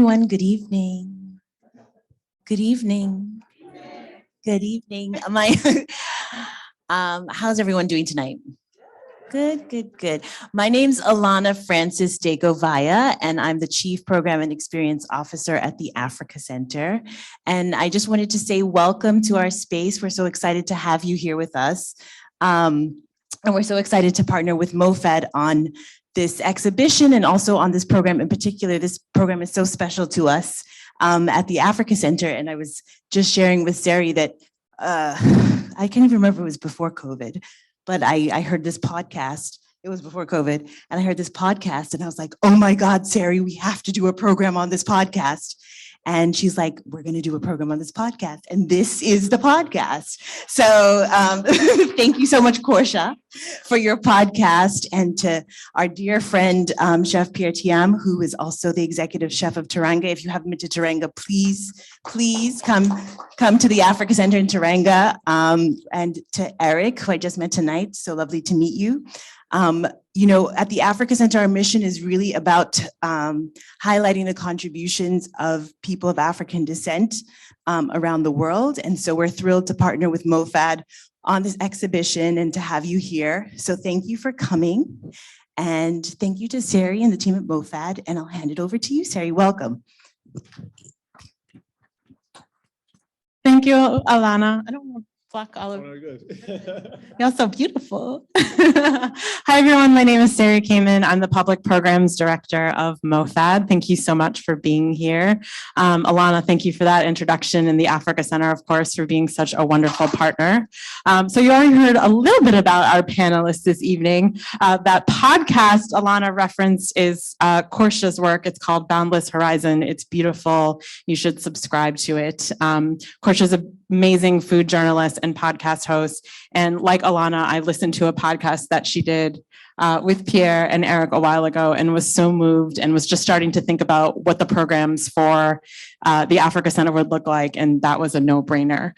everyone. Good evening. Good evening. Good evening. How's everyone doing tonight? Good, good, good. My name's Alana Francis de Govaya, and I'm the Chief Program and Experience Officer at the Africa Center. And I just wanted to say welcome to our space. We're so excited to have you here with us. And we're so excited to partner with MOFAD on this exhibition and also on this program in particular. This program is so special to us at the Africa Center. And I was just sharing with Sari that I can't even remember, it was before COVID, but I heard this podcast. It was before COVID, and I heard this podcast and I was like, oh my God, Sari, we have to do a program on this podcast. And she's like, we're going to do a program on this podcast. And this is the podcast. So thank you so much, Korsha, for your podcast. And to our dear friend, Chef Pierre Thiam, who is also the executive chef of Teranga. If you haven't been to Teranga, please come to the Africa Center in Teranga. And to Eric, who I just met tonight. So lovely to meet you. You know, at the Africa Center, our mission is really about highlighting the contributions of people of African descent around the world. And so we're thrilled to partner with MOFAD on this exhibition and to have you here. So thank you for coming. And thank you to Sari and the team at MOFAD. And I'll hand it over to you, Sari. Welcome. Thank you, Alana. I don't want to block all of you. You're so beautiful. Hi, everyone. My name is Sari Kamen. I'm the Public Programs Director of MOFAD. Thank you so much for being here. Alana, thank you for that introduction, and the Africa Center, of course, for being such a wonderful partner. So you already heard a little bit about our panelists this evening. That podcast Alana referenced is Korsha's work. It's called Boundless Horizon. It's beautiful. You should subscribe to it. Korsha's an amazing food journalist and podcast host. And like Alana, I listened to a podcast that she did with Pierre and Eric a while ago and was so moved and was just starting to think about what the programs for the Africa Center would look like. And that was a no-brainer.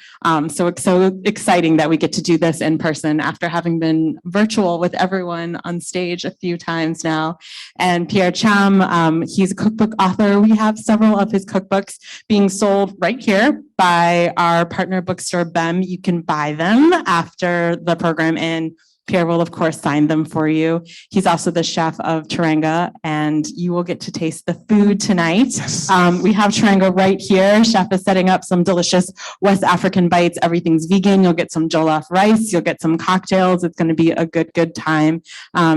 So it's so exciting that we get to do this in person after having been virtual with everyone on stage a few times now. And Pierre Cham, he's a cookbook author. We have several of his cookbooks being sold right here by our partner bookstore, BEM. You can buy them after the program, and Pierre will, of course, sign them for you. He's also the chef of Teranga, and you will get to taste the food tonight. Yes. We have Teranga right here. Chef is setting up some delicious West African bites. Everything's vegan. You'll get some jollof rice. You'll get some cocktails. It's going to be a good time.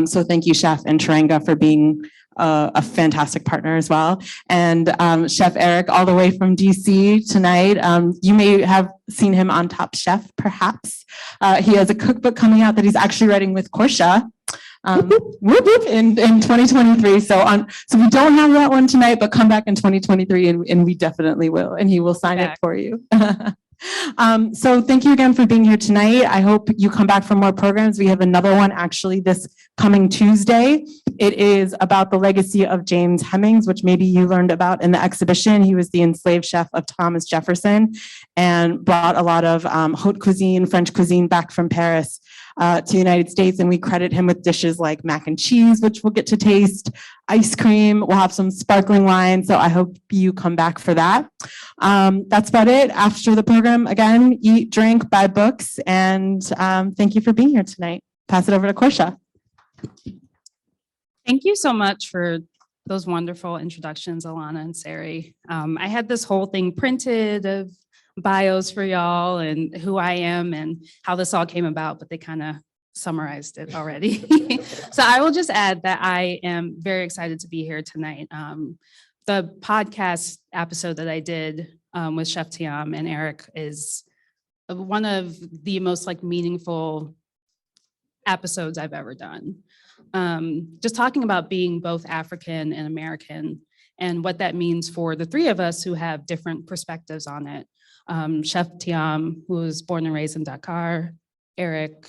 So thank you, Chef and Teranga, for being a fantastic partner as well. And Chef Eric, all the way from DC tonight. You may have seen him on Top Chef, perhaps. He has a cookbook coming out that he's actually writing with Korsha in 2023. So we don't have that one tonight, but come back in 2023 and we definitely will. And he will sign it for you. So thank you again for being here tonight. I hope you come back for more programs. We have another one actually this coming Tuesday. It is about the legacy of James Hemings, which maybe you learned about in the exhibition. He was the enslaved chef of Thomas Jefferson and brought a lot of haute cuisine, French cuisine back from Paris to the United States. And we credit him with dishes like mac and cheese, which we'll get to taste, ice cream. We'll have some sparkling wine. So I hope you come back for that. That's about it. After the program, again, eat, drink, buy books. And thank you for being here tonight. Pass it over to Korsha. Thank you so much for those wonderful introductions, Alana and Sari. I had this whole thing printed of bios for y'all and who I am and how this all came about, but they kind of summarized it already. So I will just add that I am very excited to be here tonight. The podcast episode that I did with Chef Thiam and Eric is one of the most meaningful episodes I've ever done. Just talking about being both African and American and what that means for the three of us who have different perspectives on it. Chef Thiam, who was born and raised in Dakar, Eric,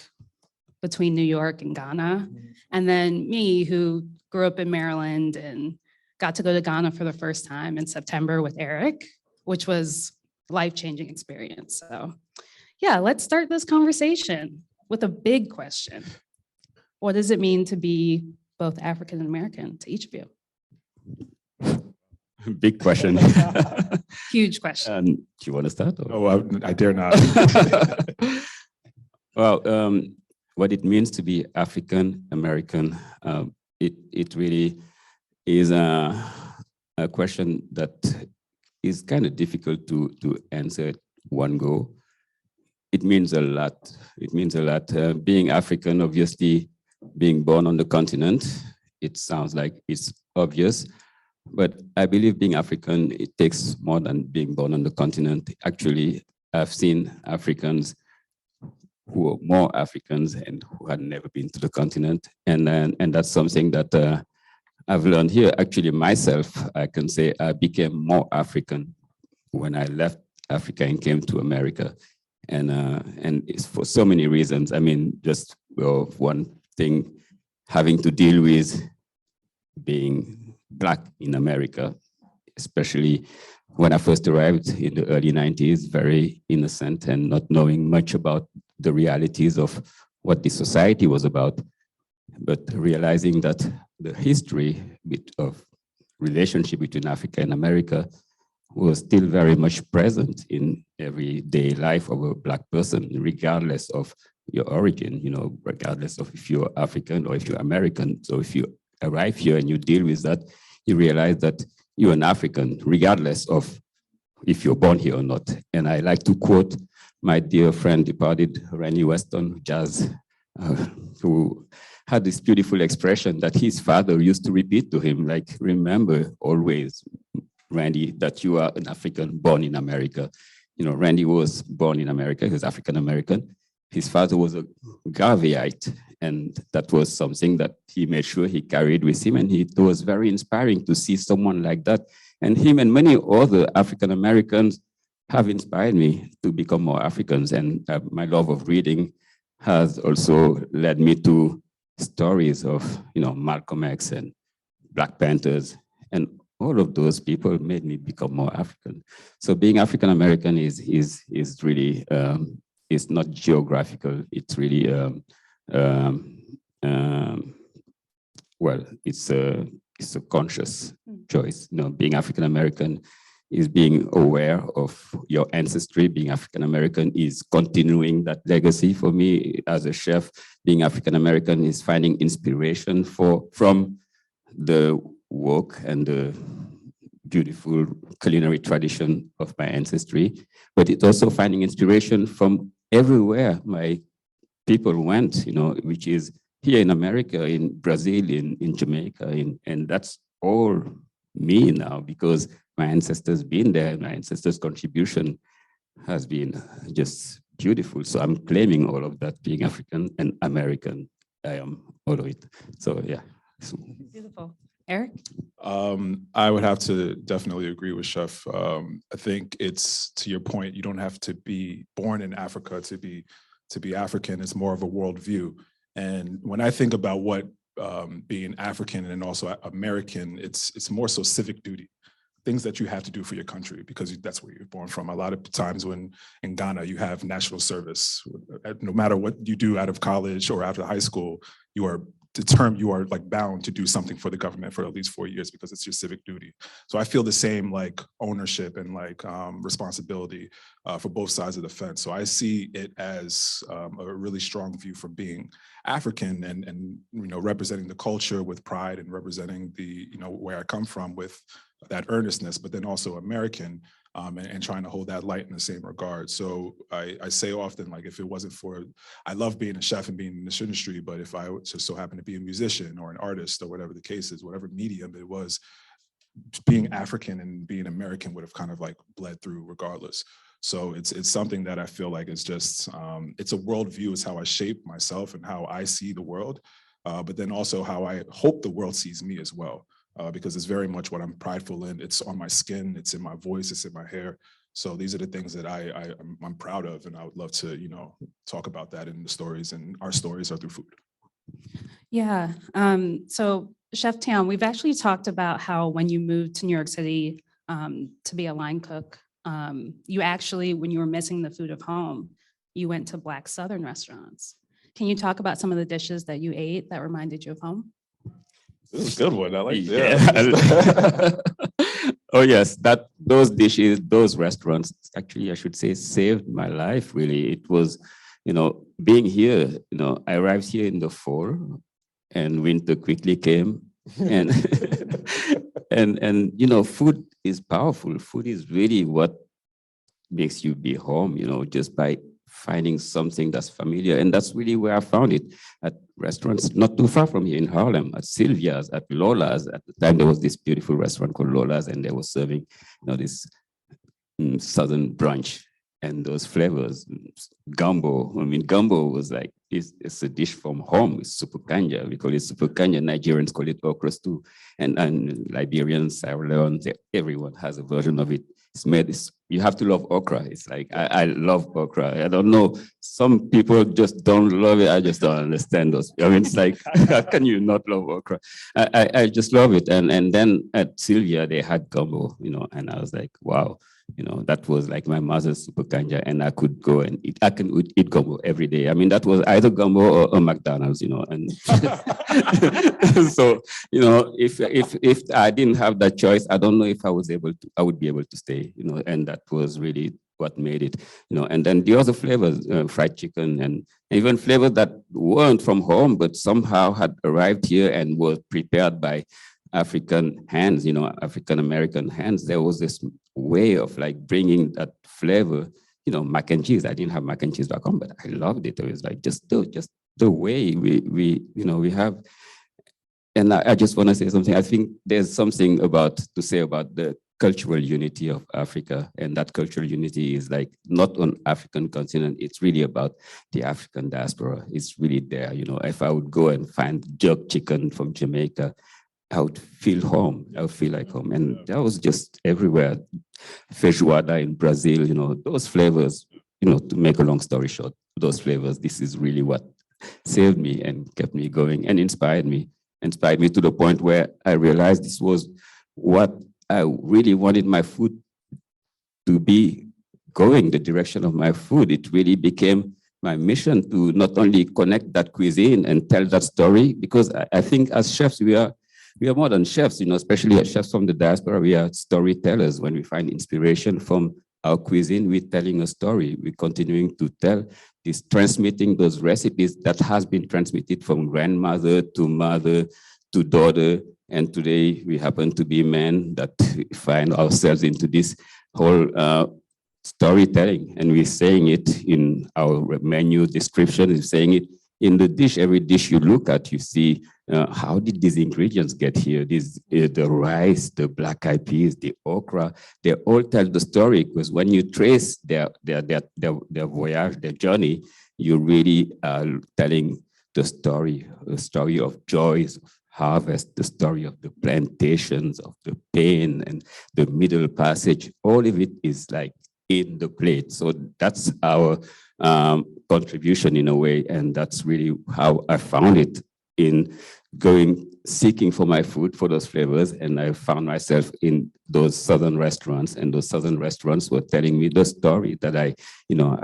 between New York and Ghana, and then me, who grew up in Maryland and got to go to Ghana for the first time in September with Eric, which was a life-changing experience. So yeah, let's start this conversation with a big question. What does it mean to be both African and American to each of you? Big question. Huge question. Do you want to start? Or? Oh, I dare not. Well, what it means to be African American, it really is a question that is kind of difficult to answer at one go. It means a lot. It means a lot. Being African, obviously, being born on the continent, it sounds like it's obvious. But I believe being African, it takes more than being born on the continent. Actually, I've seen Africans who are more Africans and who had never been to the continent. And that's something that I've learned here. Actually, myself, I can say I became more African when I left Africa and came to America. And it's for so many reasons. I mean, just one thing, having to deal with being Black in America, especially when I first arrived in the early 90s, very innocent and not knowing much about the realities of what the society was about, but realizing that the history of relationship between Africa and America was still very much present in everyday life of a Black person, regardless of your origin, regardless of if you're African or if you're American. So if you arrive here and you deal with that, you realize that you're an African, regardless of if you're born here or not. And I like to quote my dear friend, departed Randy Weston, jazz, who had this beautiful expression that his father used to repeat to him, like, remember always, Randy, that you are an African born in America. Randy was born in America, he was African American. His father was a Garveyite, and that was something that he made sure he carried with him, and it was very inspiring to see someone like that. And him and many other African Americans have inspired me to become more Africans, and my love of reading has also led me to stories of, Malcolm X and Black Panthers, and all of those people made me become more African. So being African American is really, it's not geographical. It's really, well, it's a conscious choice. Being African American is being aware of your ancestry. Being African American is continuing that legacy. For me, as a chef, being African American is finding inspiration from the work and the beautiful culinary tradition of my ancestry, but it's also finding inspiration from everywhere my people went, which is here in America, in Brazil, in Jamaica, and that's all me now, because my ancestors been there, my ancestors' contribution has been just beautiful. So I'm claiming all of that, being African and American. I am all of it. So yeah. Beautiful. Eric? I would have to definitely agree with Chef. I think it's, to your point, you don't have to be born in Africa to be African. It's more of a worldview. And when I think about what being African and also American, it's more so civic duty, things that you have to do for your country, because that's where you're born from. A lot of times when in Ghana, you have national service. No matter what you do out of college or after high school, you are like bound to do something for the government for at least 4 years, because it's your civic duty. So I feel the same like ownership and like responsibility for both sides of the fence. So I see it as a really strong view for being African and representing the culture with pride, and representing the where I come from with that earnestness, but then also American, and trying to hold that light in the same regard. So I say often, like, if it wasn't for, I love being a chef and being in this industry, but if I just so happen to be a musician or an artist or whatever the case is, whatever medium it was, being African and being American would have kind of like bled through regardless. So it's something that I feel like is just, it's a worldview. It's how I shape myself and how I see the world, but then also how I hope the world sees me as well. Because it's very much what I'm prideful in. It's on my skin, it's in my voice, it's in my hair. So these are the things that I'm proud of, and I would love to, talk about that in the stories, and our stories are through food. Yeah, so Chef Thiam, we've actually talked about how when you moved to New York City to be a line cook, you actually, when you were missing the food of home, you went to Black Southern restaurants. Can you talk about some of the dishes that you ate that reminded you of home? This is a good one. I like Yeah. Oh yes, those dishes, those restaurants, actually, I should say, saved my life. Really, it was, being here. I arrived here in the fall, and winter quickly came, and and food is powerful. Food is really what makes you be home. Just by finding something that's familiar, and that's really where I found it at restaurants not too far from here in Harlem, at Sylvia's, at Lola's. At the time, there was this beautiful restaurant called Lola's, and they were serving, this southern brunch and those flavors. Gumbo. I mean, gumbo was like it's a dish from home. It's super kanja. We call it super kanja. Nigerians call it okra stew, and Liberians, Sierra Leone, everyone has a version of it. It's made. You have to love okra. It's like I love okra. I don't know. Some people just don't love it. I just don't understand those. I mean, it's like how can you not love okra? I just love it. And then at Sylvia they had gumbo, and I was like, wow. That was like my mother's super kanja, and I could go and eat. I can eat gumbo every day. I mean, that was either gumbo or a McDonald's, and so if I didn't have that choice, I don't know if I would be able to stay, and that was really what made it, and then the other flavors, fried chicken, and even flavors that weren't from home, but somehow had arrived here and were prepared by African hands, African-American hands. There was this way of like bringing that flavor, mac and cheese. I didn't have mac and cheese back home, but I loved it. It was like just the way we have. And I just want to say something. I think there's something to say about the cultural unity of Africa, and that cultural unity is like not on African continent. It's really about the African diaspora. It's really there. If I would go and find jerk chicken from Jamaica, I would feel home. I would feel like home. And that was just everywhere. Feijoada in Brazil, those flavors, to make a long story short, those flavors, this is really what saved me and kept me going and inspired me to the point where I realized this was what I really wanted my food to be going, the direction of my food. It really became my mission to not only connect that cuisine and tell that story, because I think as chefs, we are more than chefs, especially as chefs from the diaspora. We are storytellers. When we find inspiration from our cuisine, we're telling a story. We're continuing to tell this, transmitting those recipes that has been transmitted from grandmother to mother to daughter. And today we happen to be men that find ourselves into this whole storytelling. And we're saying it in our menu description, we're saying it in the dish. Every dish you look at, you see how did these ingredients get here? The rice, the black eyed peas, the okra, they all tell the story, because when you trace their voyage, their journey, you really are telling the story of joys, of harvest, the story of the plantations, of the pain and the Middle Passage. All of it is like in the plate. So that's our contribution in a way, and that's really how I found it in seeking for my food, for those flavors. And I found myself in those southern restaurants, and those southern restaurants were telling me the story that I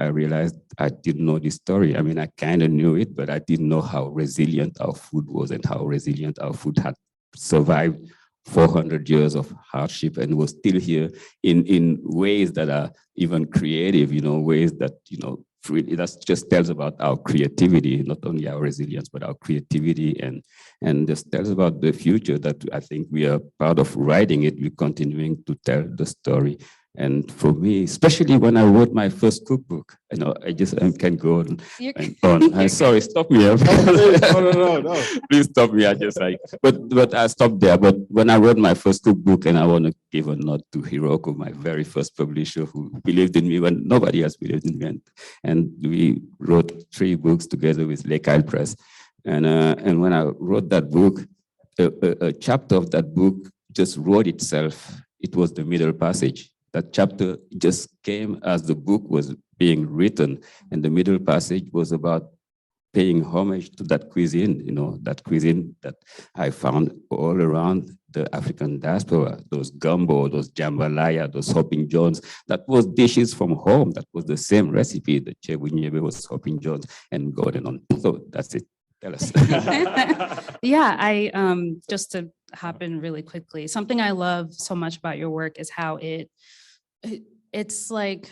realized I didn't know this story. I mean, I kind of knew it, but I didn't know how resilient our food was and how resilient our food had survived 400 years of hardship and was still here in ways that are even creative, ways that, really, that just tells about our creativity, not only our resilience, but our creativity, and this tells about the future that I think we are part of writing it. We're continuing to tell the story. And for me, especially when I wrote my first cookbook, I just can go on and on. I'm sorry, stop me. No. Please stop me. I just but I stopped there. But when I wrote my first cookbook, and I want to give a nod to Hiroko, my very first publisher, who believed in me when nobody else believed in me. And we wrote 3 books together with Lake Isle Press. And when I wrote that book, a chapter of that book just wrote itself. It was the Middle Passage. That chapter just came as the book was being written, and the Middle Passage was about paying homage to that cuisine, that cuisine that I found all around the African diaspora, those gumbo, those jambalaya, those hopping johns. That was dishes from home. That was the same recipe. The chebunyebe was hopping johns, and going on. So that's it. Tell us. Yeah, just to hop in really quickly. Something I love so much about your work is how it's like,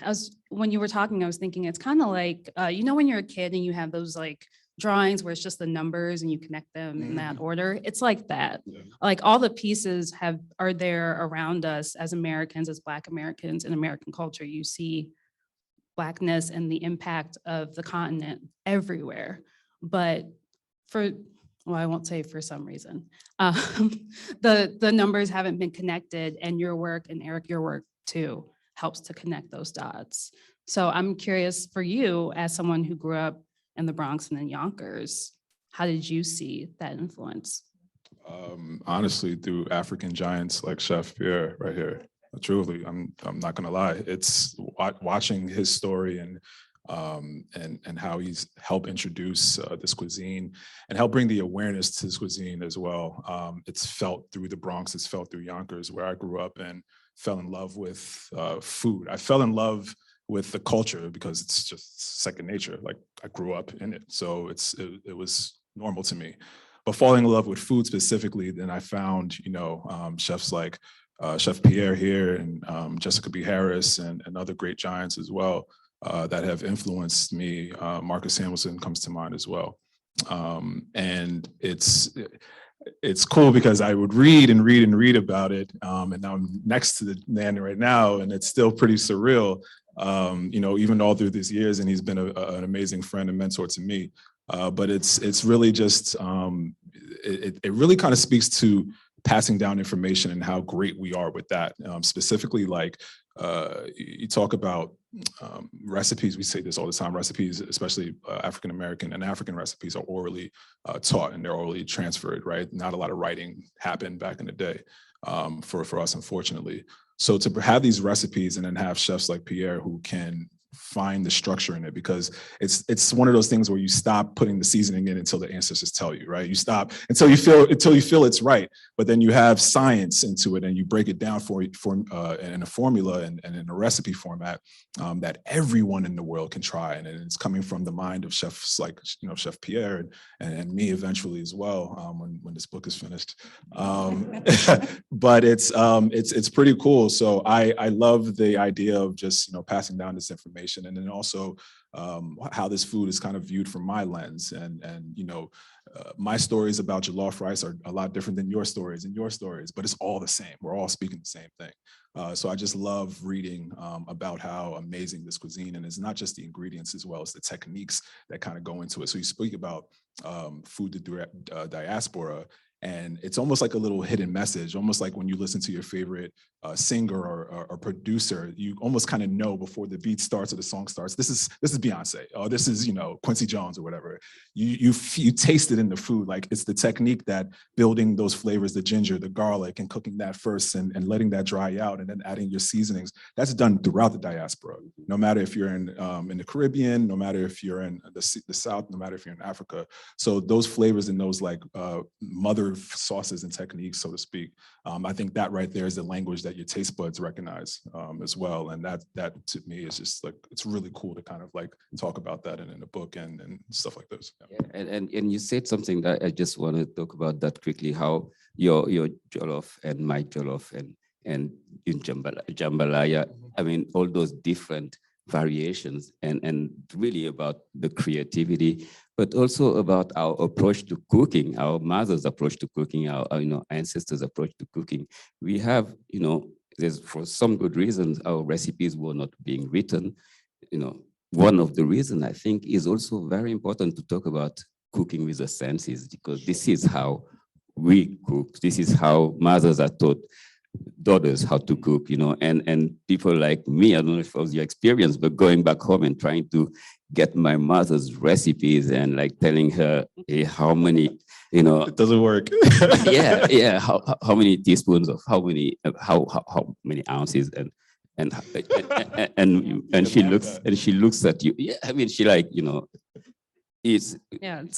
when you were talking, I was thinking it's kind of like, you know, when you're a kid and you have those like drawings where it's just the numbers and you connect them in that order. It's like that. Yeah. Like all the pieces are there around us as Americans, as Black Americans in American culture. You see Blackness and the impact of the continent everywhere. But well, I won't say for some reason, the numbers haven't been connected, and your work, and Eric, your work too, helps to connect those dots. So I'm curious for you, as someone who grew up in the Bronx and in Yonkers, how did you see that influence? Honestly, through African giants like Chef Pierre right here. Truly, I'm not gonna lie. It's watching his story and how he's helped introduce this cuisine and help bring the awareness to this cuisine as well. It's felt through the Bronx, it's felt through Yonkers, where I grew up and fell in love with food. I fell in love with the culture because it's just second nature. Like I grew up in it, so it was normal to me. But falling in love with food specifically, then I found, you know, chefs like Chef Pierre here and Jessica B. Harris and other great giants as well that have influenced me. Marcus Samuelson comes to mind as well. And it's cool because I would read and read and read about it. And now I'm next to the man right now, and it's still pretty surreal, you know, even all through these years. And he's been an amazing friend and mentor to me. But it's really just, it really kind of speaks to passing down information and how great we are with that. Specifically, like you talk about recipes, we say this all the time, recipes, especially African-American and African recipes are orally taught and they're orally transferred, right? Not a lot of writing happened back in the day for us, unfortunately. So to have these recipes and then have chefs like Pierre who can find the structure in it, because it's one of those things where you stop putting the seasoning in until the ancestors tell you, right? You stop until you feel it's right, but then you have science into it and you break it down in a formula and in a recipe format that everyone in the world can try, and it's coming from the mind of chefs like, you know, Chef Pierre and me eventually as well when this book is finished. But it's pretty cool. So I love the idea of just, you know, passing down this information. And then also how this food is kind of viewed from my lens. And you know, my stories about jollof rice are a lot different than your stories, but it's all the same. We're all speaking the same thing. So I just love reading about how amazing this cuisine, and it's not just the ingredients as well as the techniques that kind of go into it. So you speak about food to diaspora, and it's almost like a little hidden message, almost like when you listen to your favorite singer or producer, you almost kind of know before the beat starts or the song starts, this is Beyonce, or this is, you know, Quincy Jones or whatever. You taste it in the food, like it's the technique that building those flavors, the ginger, the garlic, and cooking that first and letting that dry out and then adding your seasonings. That's done throughout the diaspora. No matter if you're in the Caribbean, no matter if you're in the South, no matter if you're in Africa. So those flavors and those like mother sauces and techniques, so to speak, I think that right there is the language that your taste buds recognize as well. And that to me is just like, it's really cool to kind of like talk about that in a book and stuff like this. Yeah. And you said something that I just want to talk about that quickly, how your jollof and my jollof and jambalaya, I mean, all those different variations and really about the creativity, but also about our approach to cooking, our mother's approach to cooking, our you know, ancestors' approach to cooking. We have, you know, there's for some good reasons our recipes were not being written. You know, one of the reasons I think is also very important to talk about cooking with the senses, because this is how we cook. This is how mothers are taught daughters how to cook, you know, and people like me, I don't know if it was your experience, but going back home and trying to get my mother's recipes and like telling her, hey, how many, you know, It doesn't work. yeah, how many teaspoons of how many ounces and she looks at you. Yeah, I mean, she like, you know, it's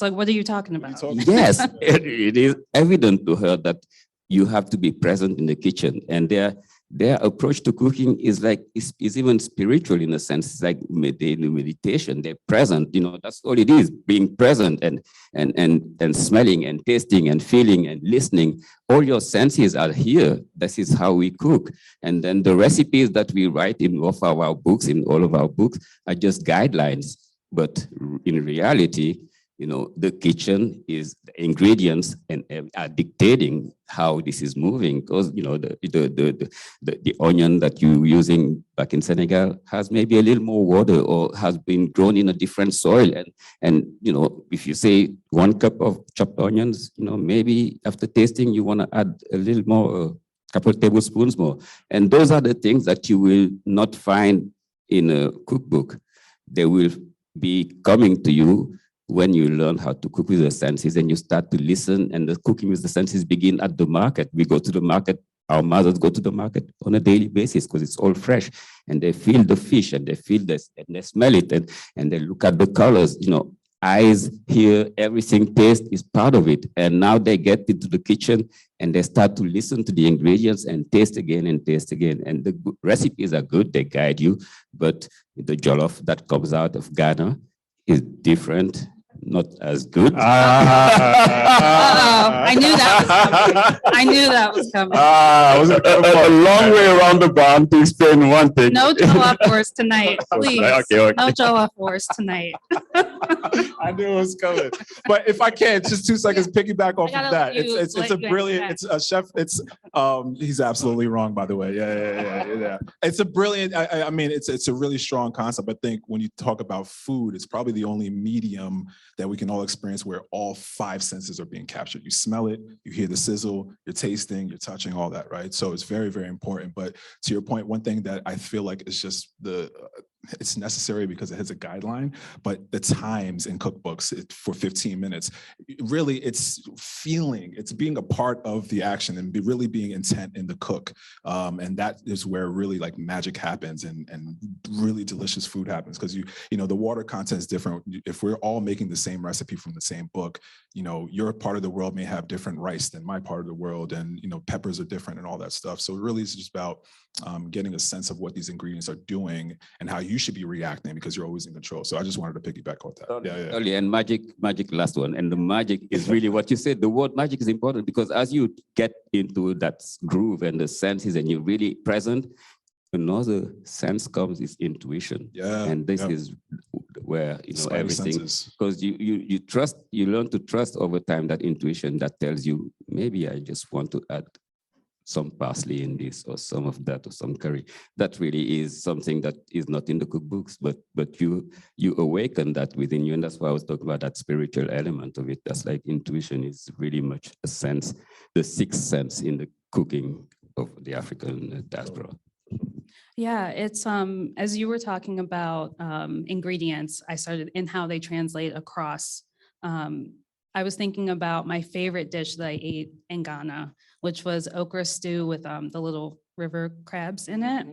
like, what are you talking about? Yes, it is evident to her that you have to be present in the kitchen. And there their approach to cooking is like, is even spiritual in a sense. It's like meditation, they're present, that's all it is, being present and smelling and tasting and feeling and listening. All your senses are here. This is how we cook. And then the recipes that we write in all of our books, are just guidelines. But in reality, the kitchen is the ingredients and are dictating how this is moving. Because the onion that you're using back in Senegal has maybe a little more water or has been grown in a different soil. And if you say 1 cup of chopped onions, maybe after tasting you want to add a little more, a couple of tablespoons more. And those are the things that you will not find in a cookbook. They will be coming to you when you learn how to cook with the senses and you start to listen, and the cooking with the senses begin at the market. We go to the market, our mothers go to the market on a daily basis because it's all fresh, and they feel the fish and they feel this and they smell it and they look at the colors, eyes, hear, everything, taste is part of it. And now they get into the kitchen and they start to listen to the ingredients and taste again and taste again. And the recipes are good, they guide you, but the jollof that comes out of Ghana is different, not as good. I knew that was coming. I was a long way around the barn to explain one thing. No jollof wars tonight, please. Okay. No jollof wars tonight. I knew it was coming. But if I can, just 2 seconds, piggyback off of that. It's a brilliant, it's a chef, he's absolutely wrong, by the way. Yeah. It's a brilliant, I mean, it's a really strong concept. I think when you talk about food, it's probably the only medium that we can all experience where all 5 senses are being captured. You smell it, you hear the sizzle, you're tasting, you're touching, all that, right? So it's very, very important. But to your point, one thing that I feel like is just it's necessary because it has a guideline, but the times in cookbooks for 15 minutes, really it's feeling, it's being a part of the action and really being intent in the cook. And that is where really like magic happens and really delicious food happens. Because the water content is different. If we're all making the same recipe from the same book, your part of the world may have different rice than my part of the world, and peppers are different and all that stuff. So it really is just about getting a sense of what these ingredients are doing and how you should be reacting, because you're always in control. So I just wanted to piggyback on that. Totally. And magic, last one. And the magic is really what you said. The word magic is important because as you get into that groove and the senses and you're really present, another sense comes is intuition. Yeah. And this is where everything, because you learn to trust over time that intuition that tells you, maybe I just want to add some parsley in this or some of that or some curry. That really is something that is not in the cookbooks, but you awaken that within you. And that's why I was talking about that spiritual element of it. That's like intuition is really much a sense, the 6th sense in the cooking of the African diaspora. Yeah, it's as you were talking about ingredients, I started in how they translate across. I was thinking about my favorite dish that I ate in Ghana, which was okra stew with the little river crabs in it.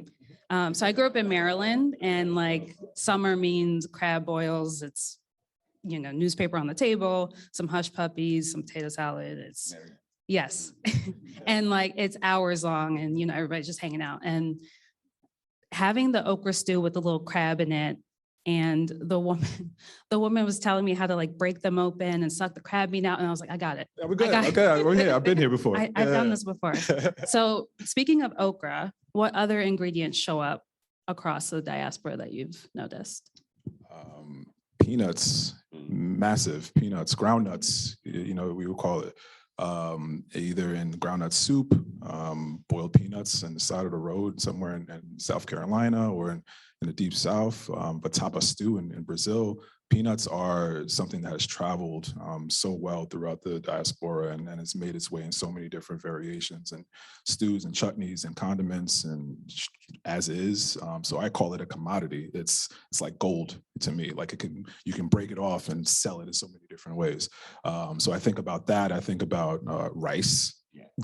So I grew up in Maryland, and like summer means crab boils. It's, newspaper on the table, some hush puppies, some potato salad. It's yes. And like it's hours long, and everybody's just hanging out. And having the okra stew with the little crab in it, and the woman was telling me how to like break them open and suck the crab meat out, and I was like, I got it. Yeah, we're good. Okay, we're here. I've been here before. I've done this before. So speaking of okra, what other ingredients show up across the diaspora that you've noticed? Peanuts, massive peanuts, groundnuts, we would call it. Either in groundnut soup, boiled peanuts on the side of the road somewhere in South Carolina or in the deep South, but tapa stew in Brazil. Peanuts are something that has traveled so well throughout the diaspora and it's made its way in so many different variations and stews and chutneys and condiments and as is. So I call it a commodity. It's like gold to me. Like you can break it off and sell it in so many different ways. So I think about that. I think about rice.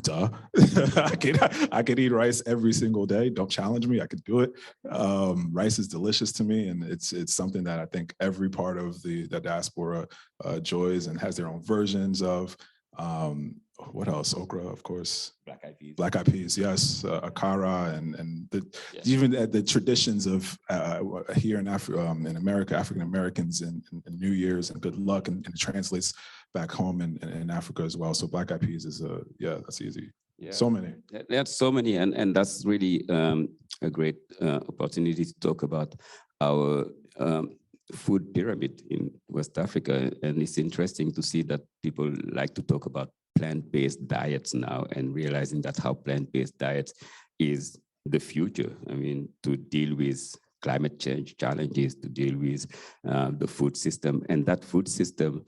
Duh. I could eat rice every single day. Don't challenge me. I could do it. Rice is delicious to me, and it's something that I think every part of the diaspora enjoys and has their own versions of. what else? Okra, of course. Black eyed peas. Black eyed peas, yes. Akara and even the traditions of here in in America, African Americans and New Year's and good luck, and it translates back home in Africa as well. So black eyed peas is that's easy. Yeah. So many. There's so many, and that's really a great opportunity to talk about our food pyramid in West Africa. And it's interesting to see that people like to talk about plant-based diets now, and realizing that how plant-based diets is the future. I mean, to deal with climate change challenges, to deal with the food system, and that food system,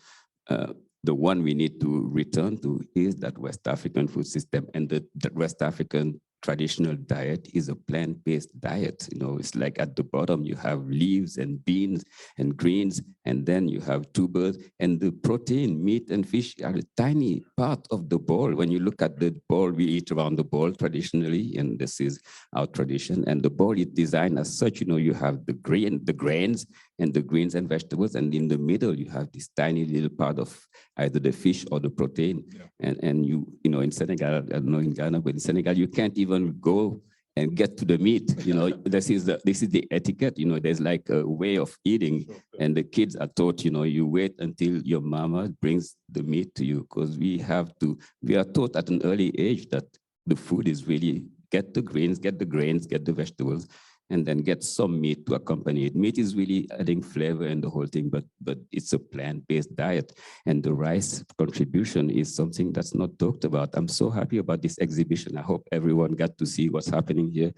the one we need to return to is that West African food system. And the West African traditional diet is a plant-based diet. You know, it's like at the bottom you have leaves and beans and greens, and then you have tubers, and the protein, meat and fish are a tiny part of the bowl. When you look at the bowl, we eat around the bowl traditionally, and this is our tradition. And the bowl is designed as such. You know, you have the grains and the greens and vegetables, and in the middle you have this tiny little part of either the fish or the protein. Yeah. And you know, in Senegal, I don't know in Ghana, but in Senegal you can't even go and get to the meat. You know, this is the etiquette. You know, there's like a way of eating, and the kids are taught, you know, you wait until your mama brings the meat to you, because we are taught at an early age that the food is really get the greens, get the grains, get the vegetables, and then get some meat to accompany it. Meat is really adding flavor and the whole thing, but it's a plant-based diet. And the rice contribution is something that's not talked about. I'm so happy about this exhibition. I hope everyone got to see what's happening here.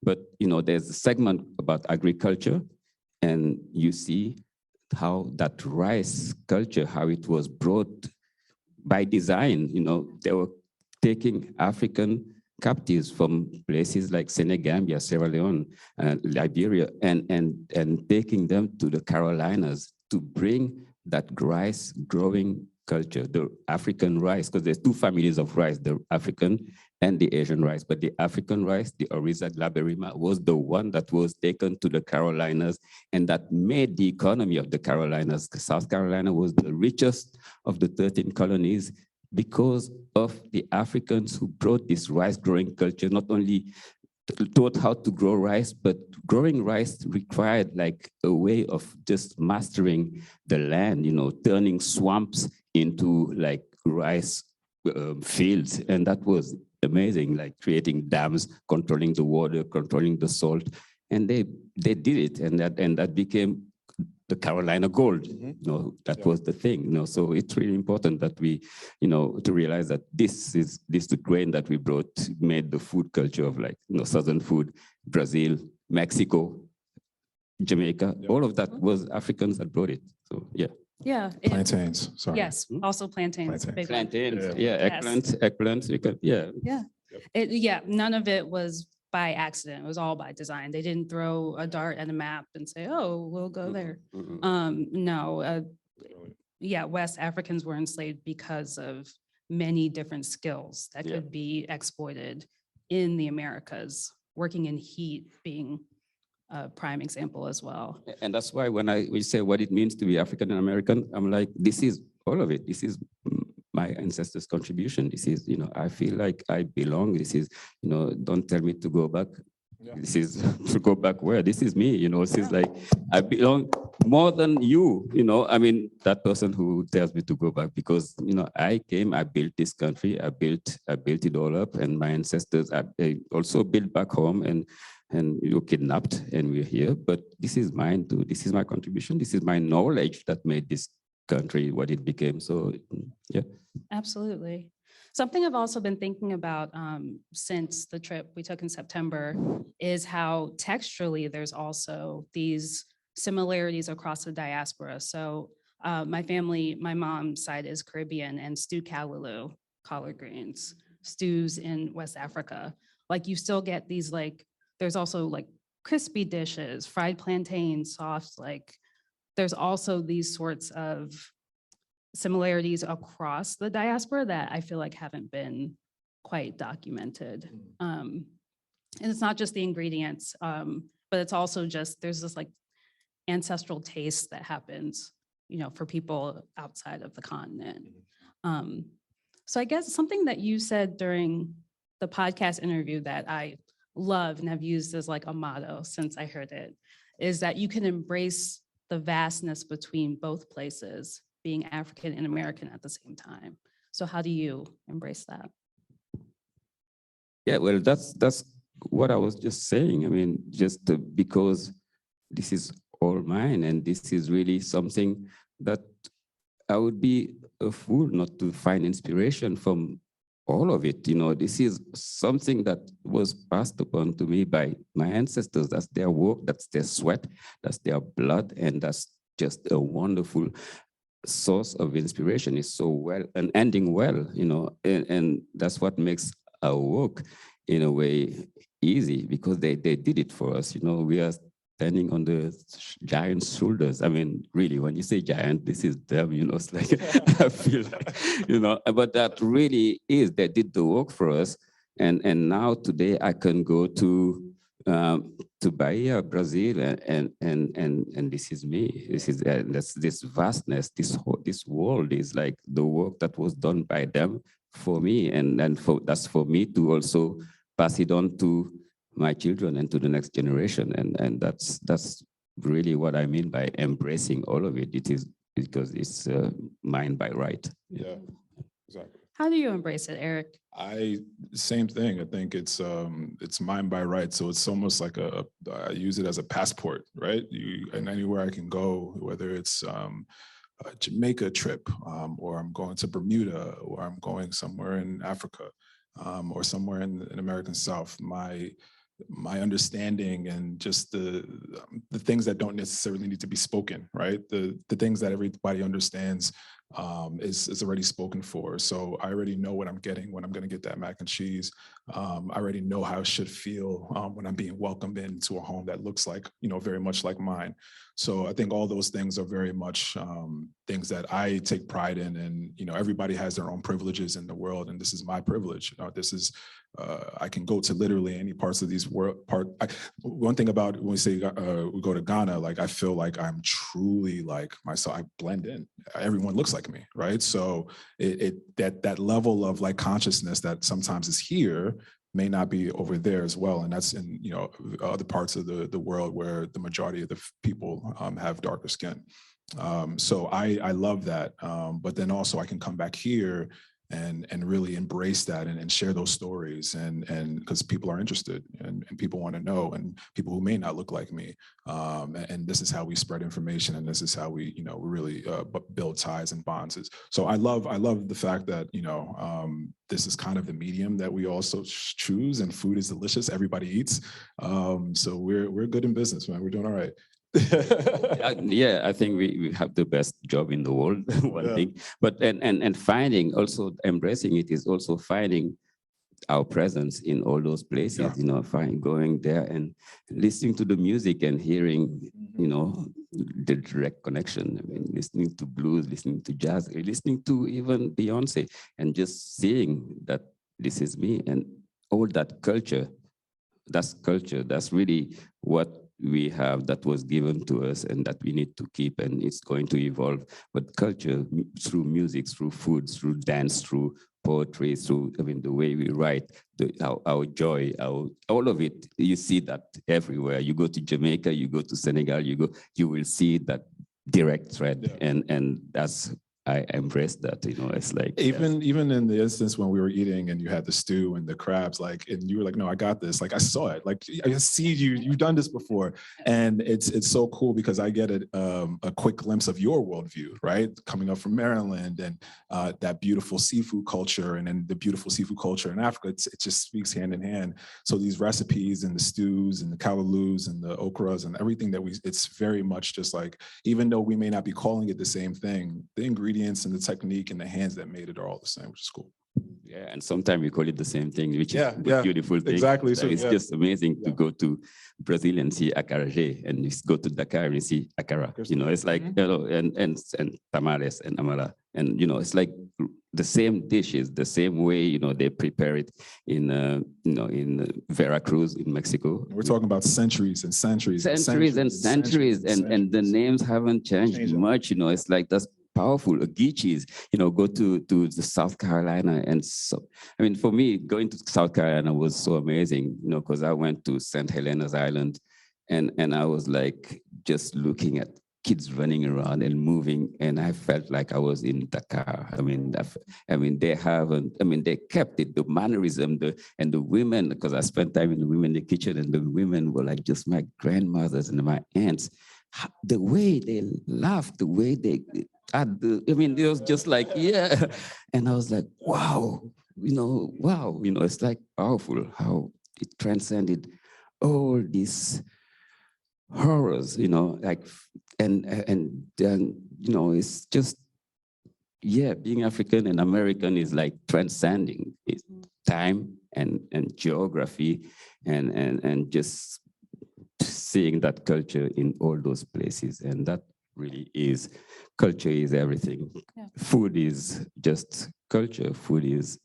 But, you know, there's a segment about agriculture, and you see how that rice culture, how it was brought by design. You know, they were taking African captives from places like Senegambia, Sierra Leone, Liberia, and taking them to the Carolinas to bring that rice growing culture, the African rice, because there's two families of rice, the African and the Asian rice. But the African rice, the Oriza glaberrima, was the one that was taken to the Carolinas, and that made the economy of the Carolinas. South Carolina was the richest of the 13 colonies, because of the Africans who brought this rice growing culture, not only taught how to grow rice, but growing rice required like a way of just mastering the land, you know, turning swamps into like rice fields. And that was amazing, like creating dams, controlling the water, controlling the salt. And they did it, and that became the Carolina gold. You know, that was the thing. You know, so it's really important that we, you know, to realize that this the grain that we brought made the food culture of, like, you know, southern food, Brazil, Mexico, Jamaica. All of that was Africans that brought it. So yeah. Yeah. Plantains. Sorry. Yes. Also plantains. Big one. Plantains. Yeah. Eggplants. Yeah. None of it was by accident. It was all by design. They didn't throw a dart at a map and say, "Oh, we'll go there." No. Yeah, West Africans were enslaved because of many different skills that could be exploited in the Americas. Working in heat being a prime example as well. And that's why when we say what it means to be African American, I'm like, this is all of it. This is my ancestors' contribution. This is, you know, I feel like I belong. This is, you know, don't tell me to go back. This is to go back where? This is me, you know. This is like, I belong more than you, you know. I mean, that person who tells me to go back, because, you know, I came, I built this country, I built it all up, and my ancestors, they also built back home, and you were kidnapped, and we're here. But this is mine too. This is my contribution. This is my knowledge that made this country what it became. So yeah. Absolutely. Something I've also been thinking about since the trip we took in September is how texturally there's also these similarities across the diaspora. So my family, my mom's side is Caribbean, and stewed callaloo, collard greens, stews in West Africa. Like, you still get these, like, there's also like crispy dishes, fried plantains, soft, like there's also these sorts of similarities across the diaspora that I feel like haven't been quite documented. And it's not just the ingredients, but it's also just, there's this like ancestral taste that happens, you know, for people outside of the continent. So I guess something that you said during the podcast interview that I love and have used as like a motto since I heard it is that you can embrace the vastness between both places, being African and American at the same time. So how do you embrace that? Yeah, well, that's what I was just saying. I mean, just because this is all mine, and this is really something that I would be a fool not to find inspiration from all of it. You know, this is something that was passed upon to me by my ancestors. That's their work, that's their sweat, that's their blood, and that's just a wonderful source of inspiration. It's so well and ending well, you know, and that's what makes our work in a way easy, because they did it for us. You know, we are standing on the giant's shoulders. I mean, really, when you say giant, this is them, you know, it's like, I feel like, you know, but that really is, they did the work for us. And now today I can go to Bahia, Brazil, and this is me. This is this vastness. This world is like the work that was done by them for me, and that's for me to also pass it on to my children and to the next generation, and that's really what I mean by embracing all of it. It is because it's mine by right. Yeah, exactly. How do you embrace it, Eric? Same thing. I think it's mine by right. So it's almost like I use it as a passport, right? And anywhere I can go, whether it's a Jamaica trip, or I'm going to Bermuda, or I'm going somewhere in Africa, or somewhere in American South, my understanding and just the things that don't necessarily need to be spoken, right? The things that everybody understands is already spoken for. So I already know what I'm getting when I'm going to get that mac and cheese. I already know how it should feel when I'm being welcomed into a home that looks like, you know, very much like mine. So I think all those things are very much things that I take pride in, and, you know, everybody has their own privileges in the world, and this is my privilege. You know, this is, I can go to literally any parts of these one thing about when we say we go to Ghana, like I feel like I'm truly like myself. I blend in. Everyone looks like me, right? So that level of like consciousness that sometimes is here may not be over there as well, and that's in, you know, other parts of the world where the majority of the people have darker skin. So I love that, but then also I can come back here and really embrace that and share those stories, and because people are interested and people want to know, and people who may not look like me, and this is how we spread information, and this is how we, you know, really build ties and bonds. So I love the fact that, you know, this is kind of the medium that we also choose, and food is delicious. Everybody eats, so we're good in business, man. We're doing all right. Yeah, I think we have the best job in the world, one thing. But and finding, also embracing it is also finding our presence in all those places, you know, going there and listening to the music and hearing, you know, the direct connection. I mean, listening to blues, listening to jazz, listening to even Beyonce, and just seeing that this is me, and all that culture. That's really what we have, that was given to us, and that we need to keep, and it's going to evolve. But culture, through music, through food, through dance, through poetry, through, I mean, the way we write, our joy, all of it, you see that everywhere. You go to Jamaica, you go to Senegal, you will see that direct thread, and that's, I embrace that, you know. It's like even in the instance when we were eating and you had the stew and the crabs, like, and you were like, no, I got this. Like, I saw it. Like, I see you've done this before, and it's so cool because I get a quick glimpse of your worldview, right? Coming up from Maryland, and that beautiful seafood culture, and then the beautiful seafood culture in Africa. It just speaks hand in hand. So these recipes and the stews and the kalalus and the okras and everything that it's very much just like, even though we may not be calling it the same thing, the ingredients and the technique and the hands that made it are all the same, which is cool. Yeah, and sometimes we call it the same thing, which is a beautiful thing. Exactly. So it's just amazing to go to Brazil and see acarajé, and you go to Dakar and see akara. You know, it's like, you know, and tamales and amala, and, you know, it's like the same dishes, the same way, you know, they prepare it in, you know, in Veracruz in Mexico. We're talking about centuries and centuries. And the names haven't changed much. You know, it's like that's powerful. Geechies, go to the South Carolina. And so, I mean, for me, going to South Carolina was so amazing, because I went to St. Helena's Island and I was like just looking at kids running around and moving, and I felt like I was in Dakar. I mean, they haven't. I mean, they kept it, the mannerism, and the women. Because I spent time in the women in the kitchen, and the women were like just my grandmothers and my aunts. The way they laughed, the way they had it was just like, yeah. And I was like, wow, wow, it's like powerful how it transcended all these horrors, like, and then, it's just, yeah, being African and American is like transcending it's time and geography and just seeing that culture in all those places. And that really is, culture is everything. Yeah. Food is just culture. Food is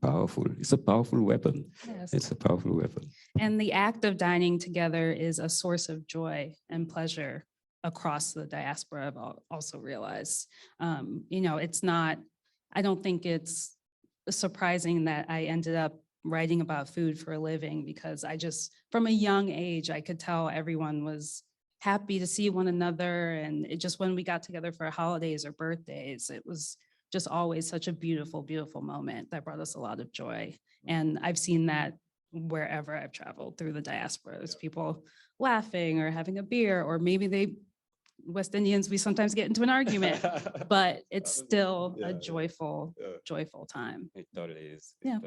powerful. It's a powerful weapon. Yes. It's a powerful weapon. And the act of dining together is a source of joy and pleasure across the diaspora, I've also realized. It's not, I don't think it's surprising that I ended up writing about food for a living, because from a young age, I could tell everyone was happy to see one another. And it just, when we got together for holidays or birthdays, it was just always such a beautiful, beautiful moment that brought us a lot of joy. And I've seen that wherever I've traveled through the diaspora. There's people laughing or having a beer, or maybe West Indians, we sometimes get into an argument, but it's still a joyful time. It totally is. Yeah.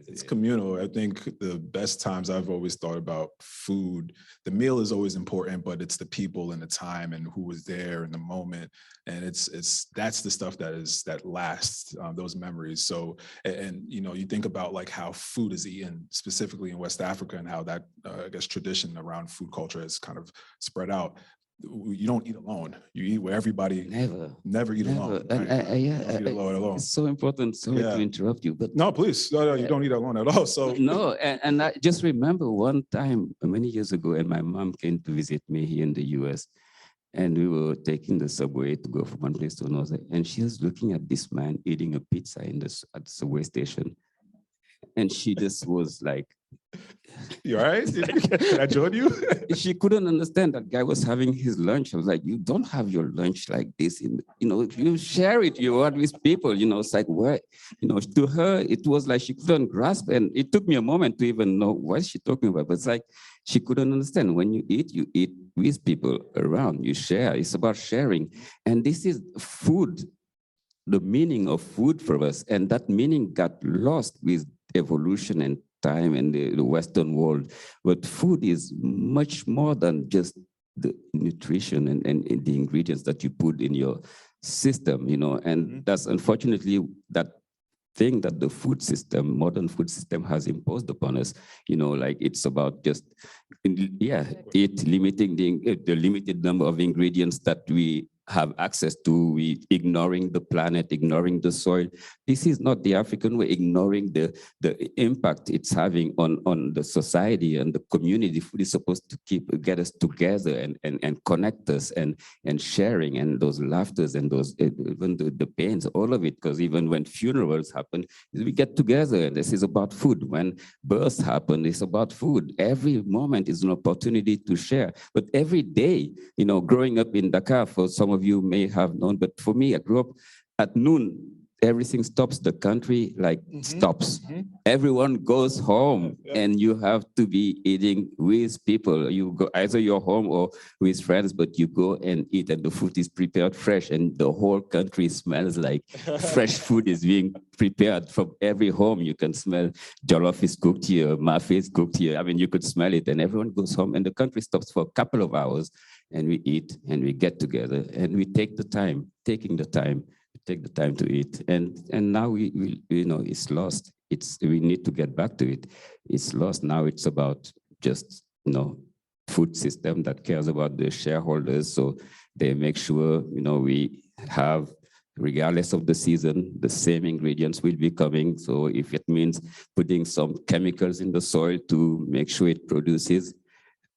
It's communal. I think the best times I've always thought about food, the meal is always important, but it's the people and the time and who was there in the moment. And that's the stuff that lasts, those memories. So, and you think about like how food is eaten specifically in West Africa and how that, I guess, tradition around food culture has kind of spread out. You don't eat alone. You eat with everybody. Never eat alone. And right? yeah, Don't eat alone. it's so important. Sorry to interrupt you, but no, please, no, you don't eat alone at all. So no, and I just remember one time many years ago, and my mom came to visit me here in the U.S., and we were taking the subway to go from one place to another, and she was looking at this man eating a pizza at the subway station, and she just was like, you all right? Can I join you? She couldn't understand that guy was having his lunch. I was like, you don't have your lunch like this. You share it, you are with people, it's like, what? To her, it was like she couldn't grasp. And it took me a moment to even know what she's talking about. But it's like, she couldn't understand. When you eat with people around, you share. It's about sharing. And this is food, the meaning of food for us. And that meaning got lost with evolution and time and the Western world. But food is much more than just the nutrition and the ingredients that you put in your system, and that's unfortunately that thing that the modern food system has imposed upon us, like it's about just, limiting the limited number of ingredients that we have access to, we ignoring the planet, ignoring the soil. This is not the African way, ignoring the impact it's having on the society and the community. Food is supposed to get us together and connect us and sharing, and those laughters and those, even the pains, all of it, because even when funerals happen, we get together, and this is about food. When births happen, it's about food. Every moment is an opportunity to share. But every day, growing up in Dakar, for some of you may have known, but for me, I grew up at noon, everything stops, the country stops. Everyone goes home, and you have to be eating with people. You go, either you're home or with friends, but you go and eat, and the food is prepared fresh, and the whole country smells like fresh food is being prepared from every home. You can smell jollof is cooked here, mafia is cooked here. I mean, you could smell it, and everyone goes home, and the country stops for a couple of hours, and we eat, and we get together, and we take the time to eat, and now we it's lost. We need to get back to it. It's lost now. It's about just food system that cares about the shareholders, so they make sure we have, regardless of the season, the same ingredients will be coming. So if it means putting some chemicals in the soil to make sure it produces,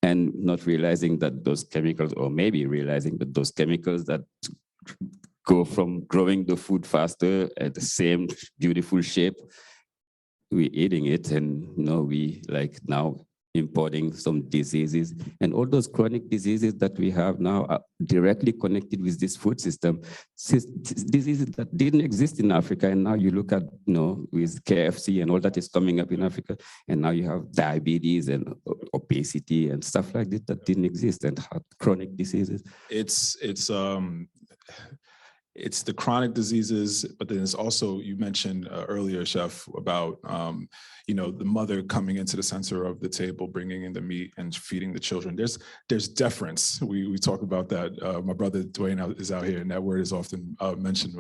and not realizing that those chemicals, or maybe realizing that those chemicals that go from growing the food faster at the same beautiful shape. We're eating it, and we like now importing some diseases, and all those chronic diseases that we have now are directly connected with this food system. Diseases that didn't exist in Africa, and now you look at, with KFC and all that is coming up in Africa, and now you have diabetes and obesity and stuff like this that didn't exist, and chronic diseases. It's the chronic diseases, but then it's also, you mentioned earlier, Chef, about the mother coming into the center of the table, bringing in the meat and feeding the children. There's deference. We talk about that. My brother Dwayne is out here, and that word is often mentioned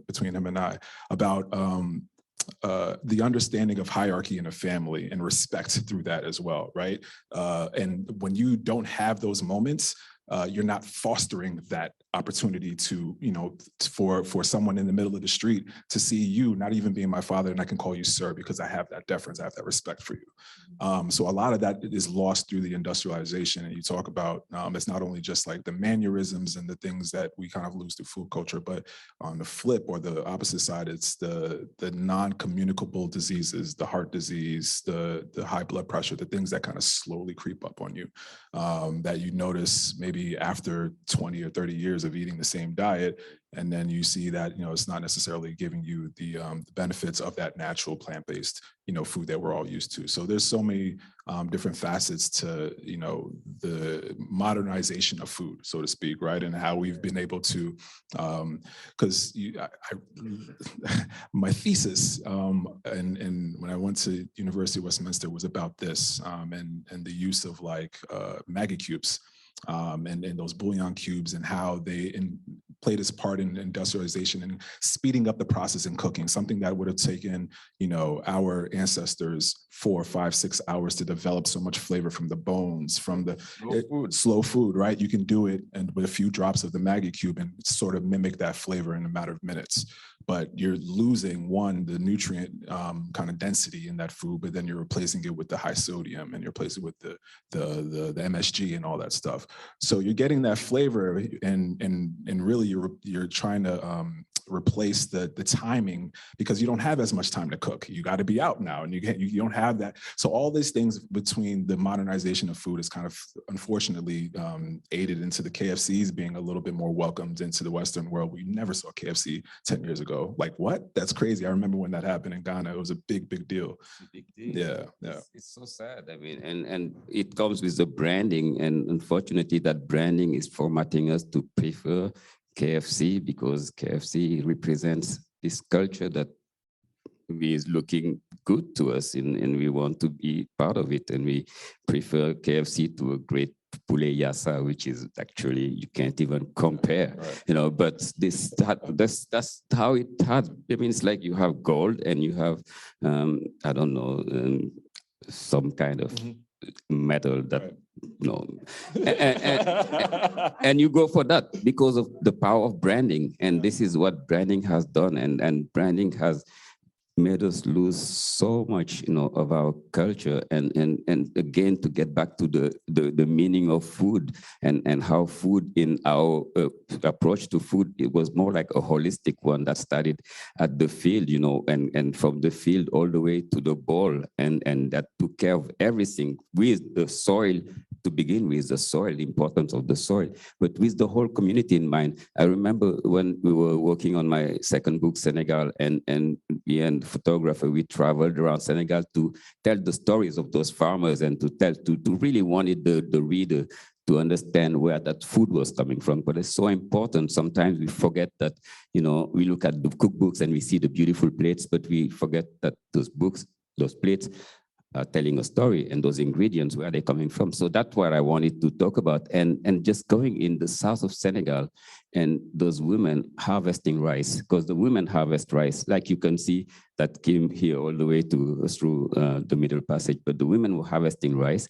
between him and I, about the understanding of hierarchy in a family and respect through that as well, right? And when you don't have those moments, you're not fostering that opportunity to, for someone in the middle of the street to see you, not even being my father, and I can call you sir because I have that deference, I have that respect for you. So a lot of that is lost through the industrialization. And you talk about, it's not only just like the mannerisms and the things that we kind of lose through food culture, but on the flip or the opposite side, it's the non-communicable diseases, the heart disease, the high blood pressure, the things that kind of slowly creep up on you, that you notice maybe after 20 or 30 years of eating the same diet, and then you see that it's not necessarily giving you the benefits of that natural plant-based food that we're all used to. So there's so many different facets to the modernization of food, so to speak, right? And how we've been able to, because my thesis and when I went to University of Westminster was about this, and the use of like Maggi cubes. And those bouillon cubes, and how they played its part in industrialization and speeding up the process in cooking, something that would have taken, our ancestors 4, 5, 6 hours to develop so much flavor from the bones, from the slow food, right? You can do it and with a few drops of the Maggi cube and sort of mimic that flavor in a matter of minutes. But you're losing, one, the nutrient kind of density in that food, but then you're replacing it with the high sodium, and you're replacing it with the MSG and all that stuff. So you're getting that flavor, and really you're trying to replace the timing, because you don't have as much time to cook. You got to be out now, and you don't have that. So all these things between the modernization of food is kind of unfortunately aided into the KFCs being a little bit more welcomed into the Western world. We never saw KFC 10 years ago. Like, what? That's crazy. I remember when that happened in Ghana. It was a big deal. Big deal. Yeah. It's so sad. I mean, and it comes with the branding, and unfortunately that branding is formatting us to prefer KFC, because KFC represents this culture that is looking good to us, and we want to be part of it, and we prefer KFC to a great poulet yassa, which is actually, you can't even compare, right. But that's how it has. I mean, it's like you have gold and you have, I don't know, some kind of metal that, right. And you go for that because of the power of branding. And this is what branding has done. And branding has made us lose so much, of our culture. And again, to get back to the meaning of food and how food in our approach to food, it was more like a holistic one that started at the field, and from the field all the way to the bowl, and that took care of everything with the soil. To begin with, the soil, the importance of the soil, but with the whole community in mind. I remember when we were working on my second book, Senegal, and me and the photographer, we traveled around Senegal to tell the stories of those farmers and to really wanted the reader to understand where that food was coming from. But it's so important. Sometimes we forget that, we look at the cookbooks and we see the beautiful plates, but we forget that those plates telling a story, and those ingredients, where are they coming from? So that's what I wanted to talk about. And just going in the south of Senegal, and those women harvesting rice, because the women harvest rice, like you can see that came here all the way through the Middle Passage, but the women were harvesting rice,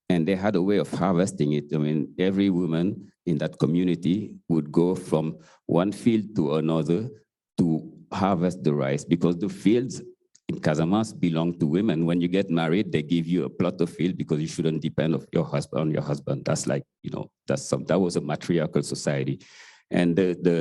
and they had a way of harvesting it. I mean, every woman in that community would go from one field to another to harvest the rice, because the fields in Casamance belong to women. When you get married, they give you a plot of field because you shouldn't depend on your husband. That's like, that was a matriarchal society. And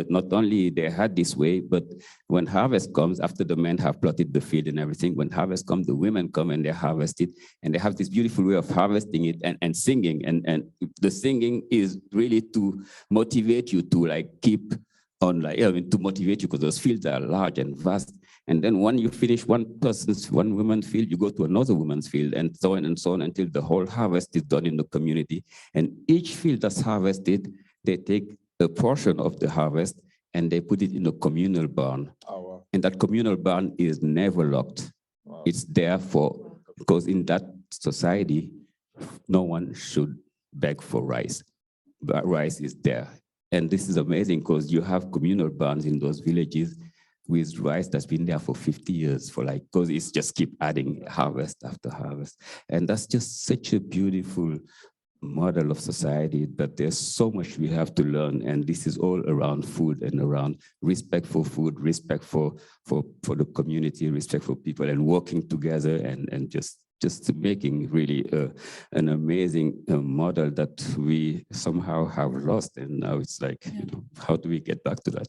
not only they had this way, but when harvest comes, after the men have plotted the field and everything, when harvest comes, the women come and they harvest it, and they have this beautiful way of harvesting it and singing. And the singing is really to motivate you to like keep on, like, I mean, to motivate you, because those fields are large and vast. And then when you finish one woman's field, you go to another woman's field, and so on until the whole harvest is done in the community. And each field that's harvested, they take a portion of the harvest and they put it in a communal barn. Oh, wow. And that communal barn is never locked. Wow. It's there because in that society, no one should beg for rice, but rice is there. And this is amazing because you have communal barns in those villages with rice that's been there for 50 years because it's just keep adding harvest after harvest. And that's just such a beautiful model of society, but there's so much we have to learn. And this is all around food and around respect for food, respect for the community, respect for people, and working together and just making really an amazing model that we somehow have lost. And now it's like, how do we get back to that?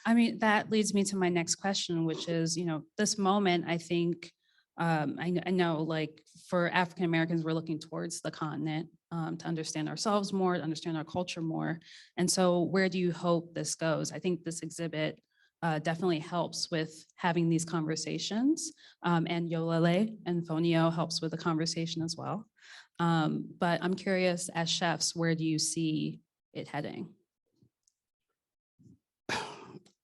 I mean, that leads me to my next question, which is, this moment, I think, I know, like, for African Americans, we're looking towards the continent to understand ourselves more, to understand our culture more. And so where do you hope this goes? I think this exhibit definitely helps with having these conversations, and Yolele and Fonio helps with the conversation as well. But I'm curious, as chefs, where do you see it heading?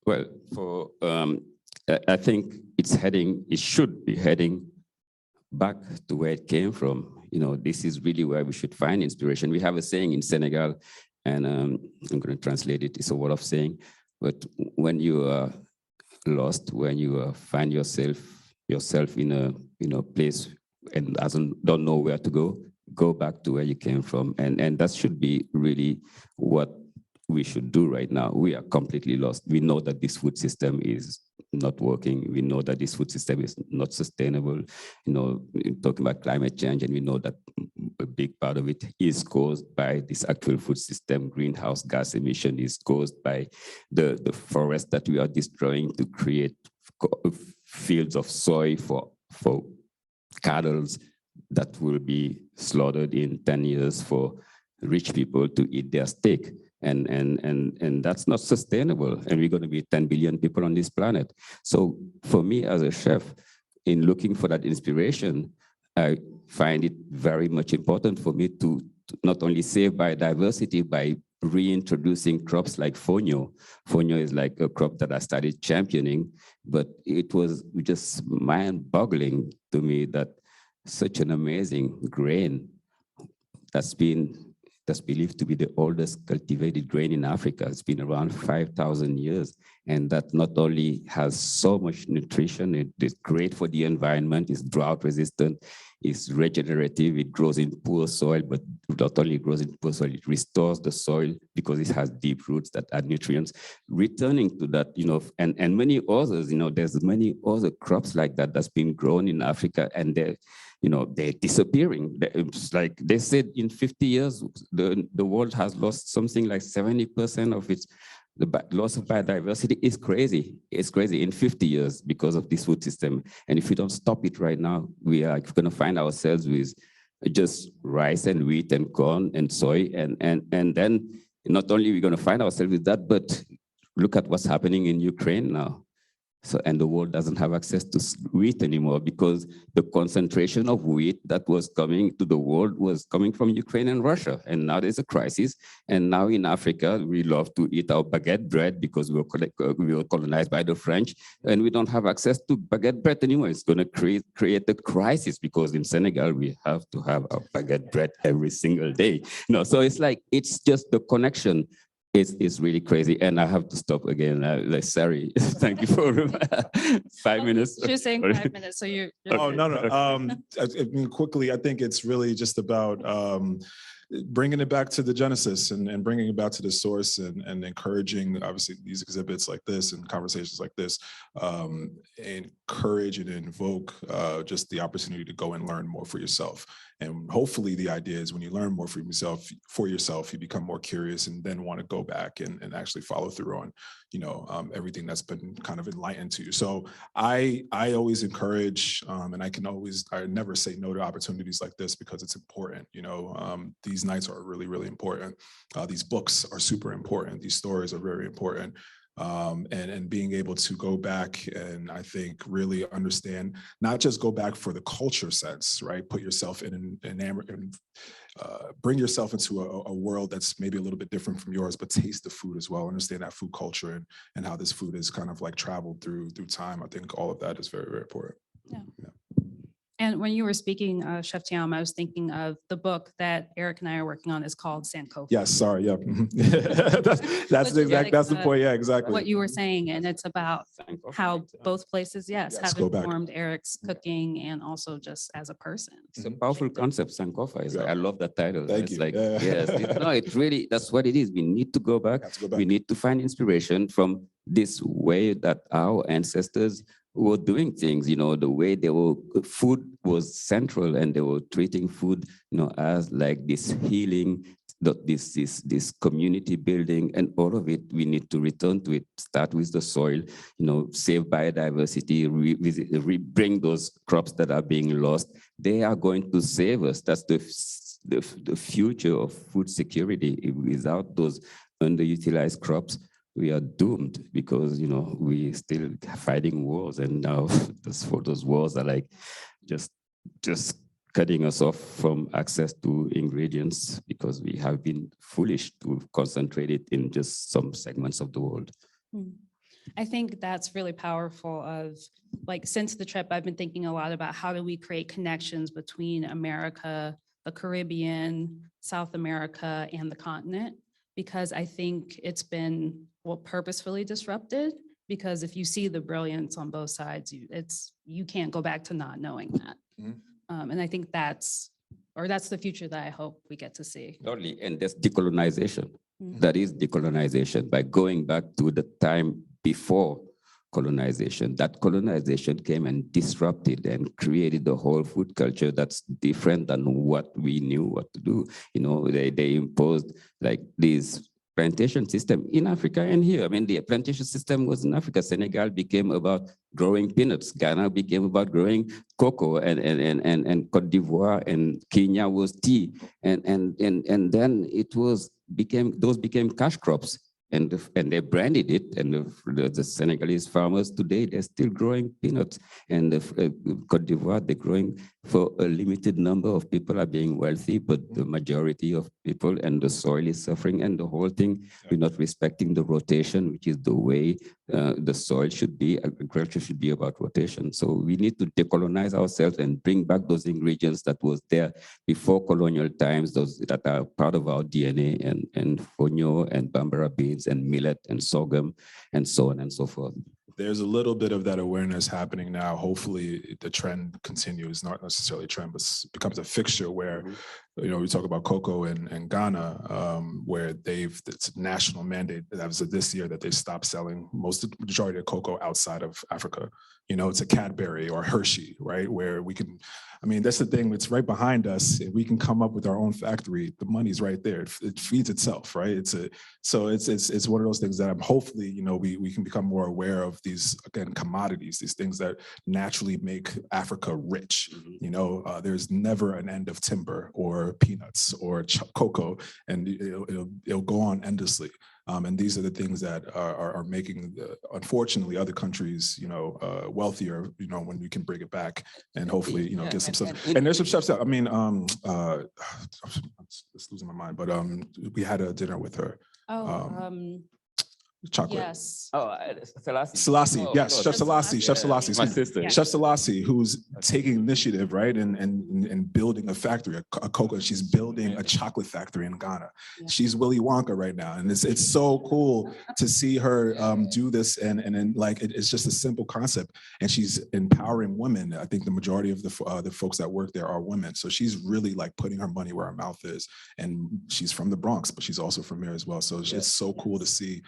Well, I think it should be heading back to where it came from. This is really where we should find inspiration. We have a saying in Senegal, and I'm going to translate it. It's a word of saying, but when you are lost, when you find yourself in a place and don't know where to go back to where you came from. And that should be really what we should do right now. We are completely lost. We know that this food system is not working. We know that this food system is not sustainable. Talking about climate change, and we know that a big part of it is caused by this actual food system. Greenhouse gas emission is caused by the forest that we are destroying to create fields of soy for cattle that will be slaughtered in 10 years for rich people to eat their steak. And that's not sustainable. And we're going to be 10 billion people on this planet. So for me as a chef, in looking for that inspiration, I find it very much important for me to not only save biodiversity by reintroducing crops like fonio. Fonio is like a crop that I started championing, but it was just mind-boggling to me that such an amazing grain that's believed to be the oldest cultivated grain in Africa. It's been around 5,000 years. And that not only has so much nutrition, it is great for the environment, it's drought resistant, it's regenerative, it grows in poor soil, but not only grows in poor soil, it restores the soil because it has deep roots that add nutrients. Returning to that, and many others, there's many other crops like that that's been grown in Africa, and they're disappearing. It's like they said in 50 years, the world has lost something like 70% of the loss of biodiversity is crazy. It's crazy in 50 years because of this food system. And if we don't stop it right now, we are going to find ourselves with just rice and wheat and corn and soy. And then not only are we going to find ourselves with that, but look at what's happening in Ukraine now. So, and the world doesn't have access to wheat anymore because the concentration of wheat that was coming to the world was coming from Ukraine and Russia. And now there's a crisis. And now in Africa, we love to eat our baguette bread because we were colonized by the French, and we don't have access to baguette bread anymore. It's going to create a crisis because in Senegal, we have to have our baguette bread every single day. So it's just the connection. It's really crazy, and I have to stop again. Sorry, thank you for 5 minutes. You're saying 5 minutes, so you're Oh, no. I mean, quickly, I think it's really just about bringing it back to the genesis and bringing it back to the source and encouraging, obviously, these exhibits like this and conversations like this, encourage and invoke just the opportunity to go and learn more for yourself. And hopefully the idea is when you learn more for yourself, you become more curious and then want to go back and actually follow through on, everything that's been kind of enlightened to you. So I always encourage, and I never say no to opportunities like this because it's important. These nights are really, really important. These books are super important. These stories are very important. And being able to go back and I think really understand, not just go back for the culture sense, right? Put yourself bring yourself into a world that's maybe a little bit different from yours, but taste the food as well. Understand that food culture and how this food is kind of like traveled through time. I think all of that is very, very important. Yeah. And when you were speaking, Chef Thiam, I was thinking of the book that Eric and I are working on is called Sankofa. Yes, sorry, yeah. that's the point, yeah, exactly. What you were saying, and it's about how both places, yes, have informed Eric's cooking and also just as a person. It's a powerful concept, Sankofa. I love that title. Thank it's you. Yes, it really, that's what it is. We need to go back. We need to find inspiration from this way that our ancestors were doing things, the way food was central and they were treating food, as like this healing, this community building, and all of it, we need to return to it, start with the soil, save biodiversity, bring those crops that are being lost. They are going to save us. That's the future of food security. Without those underutilized crops, we are doomed because, we still fighting wars, and now those wars are like just cutting us off from access to ingredients because we have been foolish to concentrate it in just some segments of the world. I think that's really powerful since the trip, I've been thinking a lot about how do we create connections between America, the Caribbean, South America, and the continent, because I think it's been purposefully disrupted, because if you see the brilliance on both sides, you can't go back to not knowing that. Mm-hmm. And I think that's the future that I hope we get to see. Totally, and that's decolonization. Mm-hmm. That is decolonization, by going back to the time before colonization. That colonization came and disrupted and created the whole food culture that's different than what we knew what to do. They imposed like these plantation system in Africa and here. I mean, the plantation system was in Africa. Senegal became about growing peanuts. Ghana became about growing cocoa, and Côte d'Ivoire and Kenya was tea. And then those became cash crops. And they branded it, and the Senegalese farmers today, they're still growing peanuts. And Côte d'Ivoire, they're growing for a limited number of people are being wealthy, but the majority of people and the soil is suffering, and the whole thing, we're not respecting the rotation, which is the way the soil should be. Agriculture should be about rotation. So we need to decolonize ourselves and bring back those ingredients that was there before colonial times, those that are part of our DNA, and fonio and bambara beans and millet and sorghum and so on and so forth. There's a little bit of that awareness happening now. Hopefully the trend continues, not necessarily a trend, but becomes a fixture where, we talk about cocoa in Ghana, where it's a national mandate that was this year that they stopped selling majority of cocoa outside of Africa. It's a Cadbury or Hershey, right? Where we can, that's the thing, it's right behind us. If we can come up with our own factory, the money's right there. It feeds itself, right? It's one of those things that hopefully, we can become more aware of these, again, commodities, these things that naturally make Africa rich. There's never an end of timber or peanuts or cocoa, and it'll go on endlessly. And these are the things that are making, unfortunately, other countries, wealthier, when we can bring it back and hopefully, get some stuff. And there's some chefs that, it's losing my mind, but we had a dinner with her. Chocolate. Yes. Selassie, yes, Chef Selassie. Chef Selassie, my sister. yeah. Chef Selassie, who's taking initiative, right, and building a factory, a cocoa. She's building a chocolate factory in Ghana. Yeah. She's Willy Wonka right now, and it's so cool to see her do this, and then it's just a simple concept, and she's empowering women. I think the majority of the folks that work there are women, so she's really putting her money where her mouth is, and she's from the Bronx, but she's also from here as well. So it's so cool to see,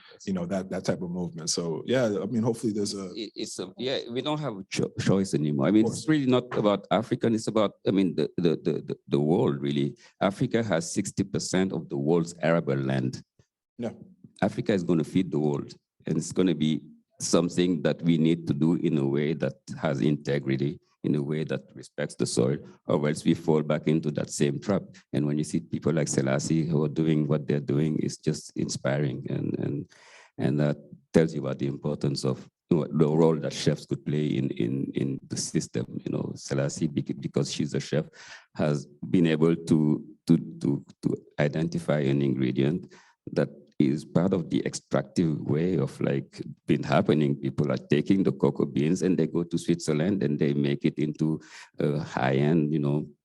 that type of movement. So yeah, I mean, hopefully there's a. Yeah, we don't have a choice anymore. I mean, it's really not about African. It's about, I mean, the world really. Africa has 60% of the world's arable land. Yeah. Africa is going to feed the world, and it's going to be something that we need to do in a way that has integrity, in a way that respects the soil, or else we fall back into that same trap. And when you see people like Selassie who are doing what they're doing, it's just inspiring, and that tells you about the importance of the role that chefs could play in the system. Selassie, because she's a chef, has been able to identify an ingredient that is part of the extractive way of like been happening. People are taking the cocoa beans and they go to Switzerland and they make it into a high-end,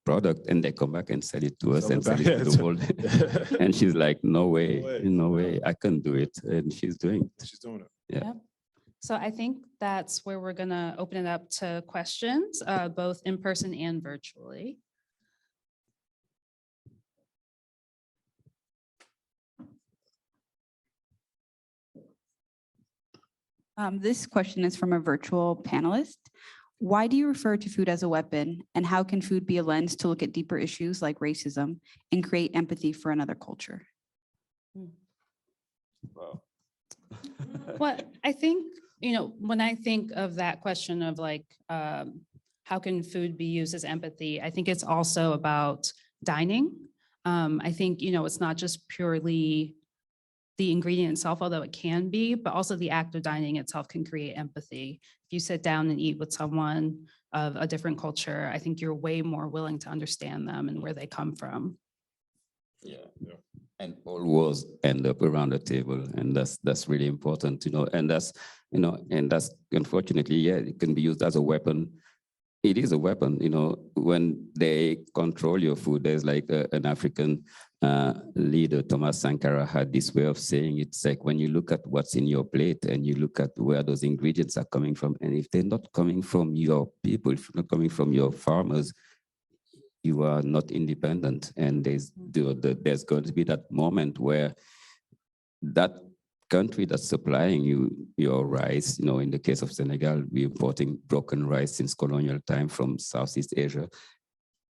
product, and they come back and sell it to us and sell it to the world. And she's like, no way, I can't do it. And she's doing it. She's doing it. Yeah. Yep. So I think that's where we're gonna open it up to questions, both in person and virtually. This question is from a virtual panelist. Why do you refer to food as a weapon, and how can food be a lens to look at deeper issues like racism and create empathy for another culture? Wow. Well, I think, when I think of that question of like, how can food be used as empathy? I think it's also about dining. I think, it's not just purely the ingredient itself, although it can be, but also the act of dining itself can create empathy. If you sit down and eat with someone of a different culture, I think you're way more willing to understand them and where they come from. Yeah. And all wars end up around the table, and that's really important, and that's unfortunately, yeah, it can be used as a weapon. It is a weapon, when they control your food. There's like an African leader, Thomas Sankara, had this way of saying it's like when you look at what's in your plate and you look at where those ingredients are coming from, and if they're not coming from your people, if they're not coming from your farmers, you are not independent. And there's going to be that moment where that country that's supplying you your rice, in the case of Senegal, we're importing broken rice since colonial time from Southeast Asia.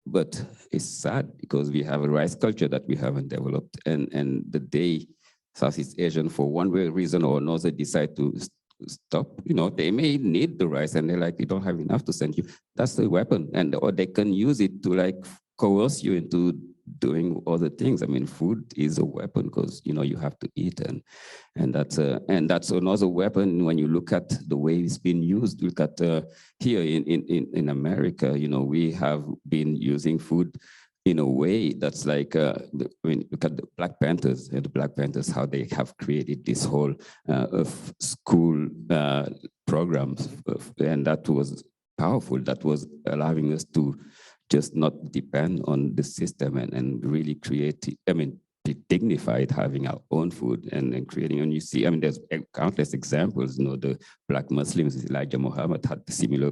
But it's sad because we have a rice culture that we haven't developed. And the day Southeast Asian, for one reason or another, decide to stop, they may need the rice and they're like, we don't have enough to send you. That's the weapon. Or they can use it to like coerce you into doing other things. I mean, food is a weapon because, you have to eat. And that's another weapon when you look at the way it's been used. Look at here in America, we have been using food in a way that's like, look at the Black Panthers, how they have created this whole school programs. And that was powerful. That was allowing us to just not depend on the system and really create, be dignified having our own food and creating. And you see, there's countless examples. The Black Muslims, Elijah Muhammad had similar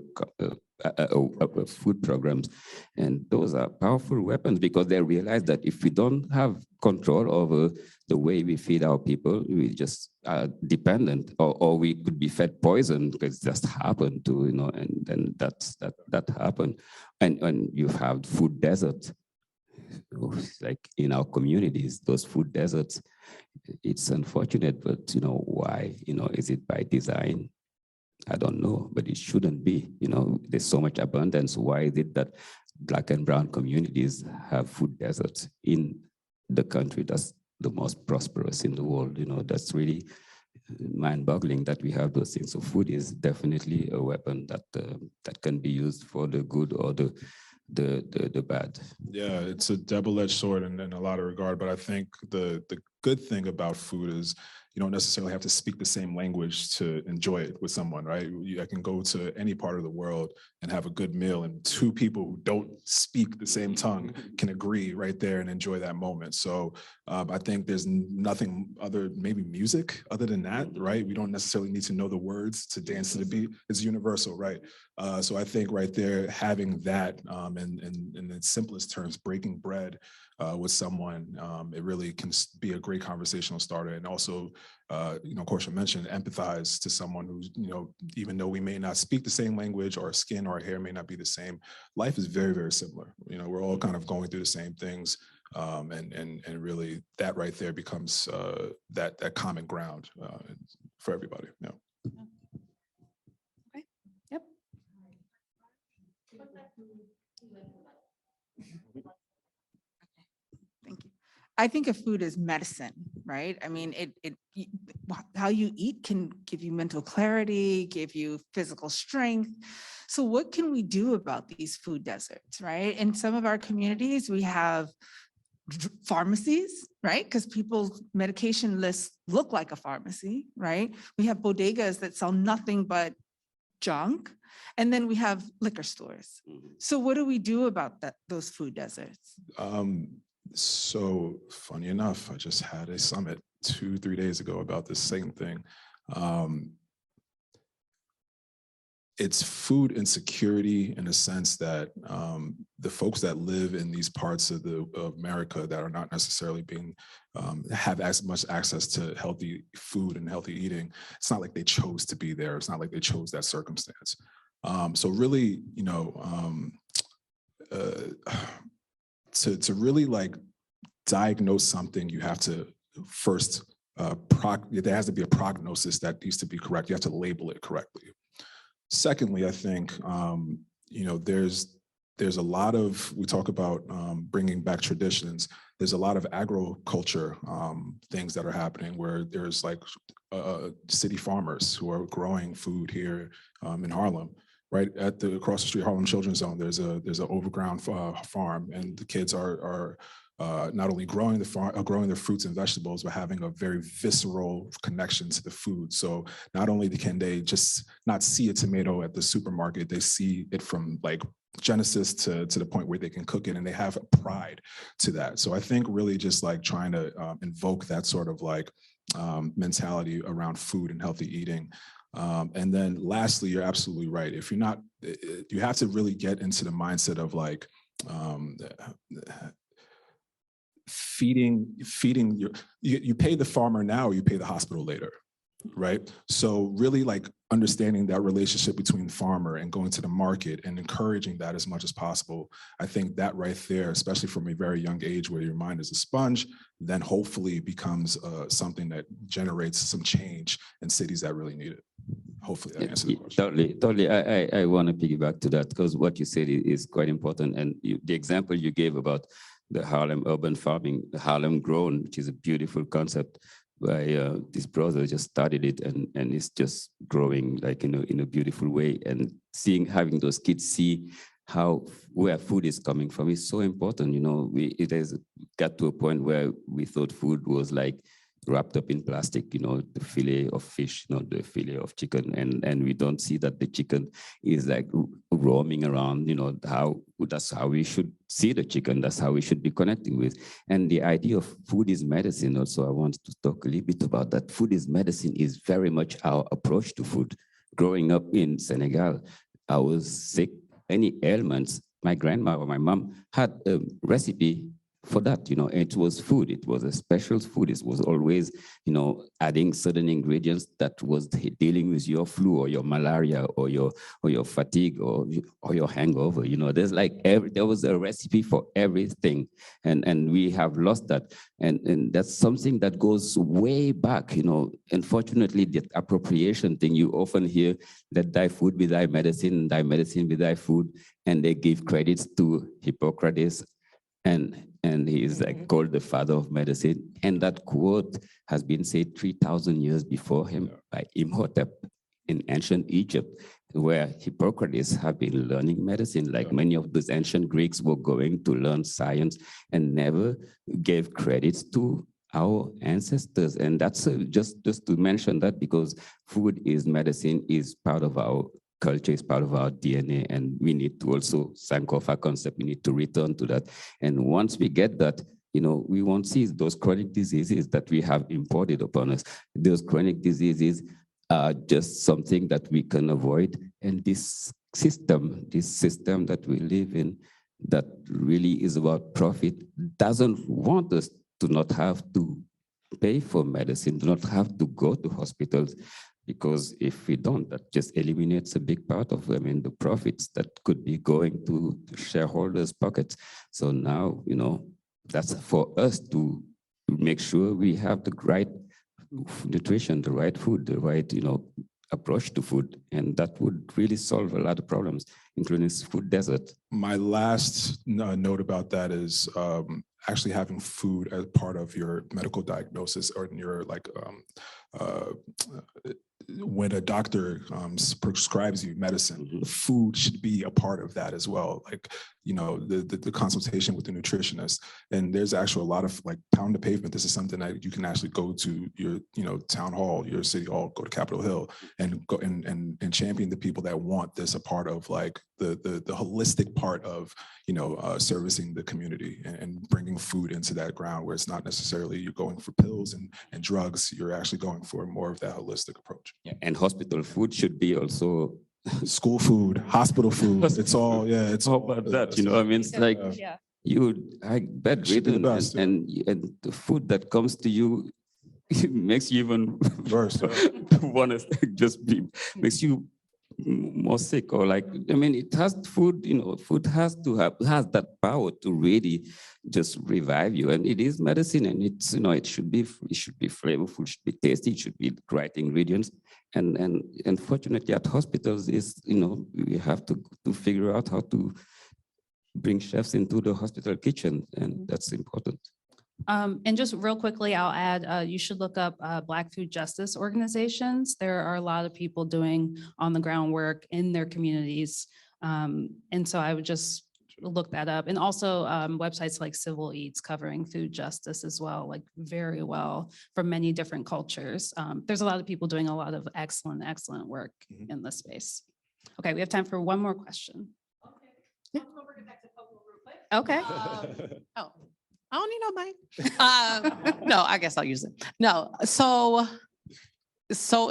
food programs. And those are powerful weapons because they realize that if we don't have control over the way we feed our people, we just are dependent, or we could be fed poison because it just happened to, and then that happened. And you have food deserts. Like in our communities, those food deserts, it's unfortunate, but why? Is it by design? I don't know, but it shouldn't be. There's so much abundance. Why is it that Black and brown communities have food deserts in the country that's the most prosperous in the world? That's really mind-boggling that we have those things. So food is definitely a weapon that can be used for the good or the bad. Yeah, it's a double-edged sword in a lot of regard, but I think the good thing about food is you don't necessarily have to speak the same language to enjoy it with someone, right? I can go to any part of the world and have a good meal, and two people who don't speak the same tongue can agree right there and enjoy that moment. So I think there's nothing other, maybe music other than that, right? We don't necessarily need to know the words to dance to the beat. It's universal, right? So I think right there, having that in the simplest terms, breaking bread with someone, it really can be a great great conversational starter. And also, Korsha mentioned, empathize to someone who's, even though we may not speak the same language, or skin or hair may not be the same, life is very, very similar. We're all kind of going through the same things. And really that right there becomes that common ground for everybody. Yeah. Okay. Yep. Thank you. I think of food as medicine, right? I mean, how you eat can give you mental clarity, give you physical strength. So what can we do about these food deserts, right? In some of our communities, we have pharmacies, right? Because people's medication lists look like a pharmacy, right? We have bodegas that sell nothing but junk. And then we have liquor stores. So what do we do about those food deserts? So funny enough, I just had a summit 2-3 days ago about this same thing. It's food insecurity in a sense that the folks that live in these parts of America that are not necessarily have as much access to healthy food and healthy eating, it's not like they chose to be there. It's not like they chose that circumstance. So really, to really like diagnose something, you have to first, there has to be a prognosis that needs to be correct. You have to label it correctly. Secondly, I think, there's a lot of, we talk about bringing back traditions. There's a lot of agriculture things that are happening where there's like city farmers who are growing food here in Harlem. Right across the street, Harlem Children's Zone, there's an overground farm, and the kids are not only growing their fruits and vegetables, but having a very visceral connection to the food. So not only can they just not see a tomato at the supermarket, they see it from like genesis to the point where they can cook it, and they have a pride to that. So I think really just like trying to invoke that sort of like mentality around food and healthy eating. And then lastly, you're absolutely right. If you're not, you have to really get into the mindset of like feeding you pay the farmer now, or you pay the hospital later, right? So really like understanding that relationship between the farmer and going to the market and encouraging that as much as possible. I think that right there, especially from a very young age where your mind is a sponge, then hopefully becomes something that generates some change in cities that really need it. Hopefully that answers the question. Totally. I want to piggyback to that because what you said is quite important. And the example you gave about the Harlem urban farming, the Harlem grown, which is a beautiful concept. This brother just started it, and it's just growing like in a beautiful way. And having those kids see where food is coming from is so important. It has got to a point where we thought food was like wrapped up in plastic, the fillet of fish, the fillet of chicken, and we don't see that the chicken is like roaming around. That's how we should see the chicken. That's how we should be connecting with. And the idea of food is medicine also, I want to talk a little bit about that. Food is medicine is very much our approach to food. Growing up in Senegal, I was sick, any ailments, my grandma or my mom had a recipe for that. It was food. It was a special food. It was always, adding certain ingredients that was dealing with your flu or your malaria or your fatigue or your hangover. There was a recipe for everything, and we have lost that. And that's something that goes way back. Unfortunately, the appropriation thing, you often hear that thy food be thy medicine be thy food, and they give credits to Hippocrates. And he is like called the father of medicine. And that quote has been said 3,000 years before him by Imhotep in ancient Egypt, where Hippocrates have been learning medicine. Like many of those ancient Greeks were going to learn science and never gave credits to our ancestors. And that's just to mention that, because food is medicine, is part of our culture, is part of our DNA, and we need to also Sankofa concept. We need to return to that. And once we get that, we won't see those chronic diseases that we have imported upon us. Those chronic diseases are just something that we can avoid. And this system that we live in, that really is about profit, doesn't want us to not have to pay for medicine, do not have to go to hospitals, because if we don't, that just eliminates a big part of, the profits that could be going to shareholders' pockets. So now, that's for us to make sure we have the right nutrition, the right food, the right, approach to food. And that would really solve a lot of problems, including food desert. My last note about that is actually having food as part of your medical diagnosis, or in your when a doctor prescribes you medicine, food should be a part of that as well. Like, the consultation with the nutritionist. And there's actually a lot of pound the pavement. This is something that you can actually go to your, town hall, your city hall, go to Capitol Hill, and go and champion the people that want this a part of the holistic part of, servicing the community and bringing food into that ground where it's not necessarily you're going for pills and drugs. You're actually going for more of that holistic approach. Yeah, and hospital food should be also school food, hospital food. It's all, it's all about that. It's like bedridden, best, and the food that comes to you makes you even worse. Makes you more sick, or it has food. Food has that power to really just revive you, and it is medicine, and it's it should be flavorful, should be tasty, it should be the right ingredients, and unfortunately at hospitals is we have to figure out how to bring chefs into the hospital kitchen, and that's important. And just real quickly, I'll add, you should look up Black food justice organizations. There are a lot of people doing on the ground work in their communities. And so I would just look that up. And also websites like Civil Eats covering food justice as well, very well from many different cultures. There's a lot of people doing a lot of excellent work in this space. Okay, we have time for one more question. Okay. Oh. I don't need no mic. No, I guess I'll use it. No, so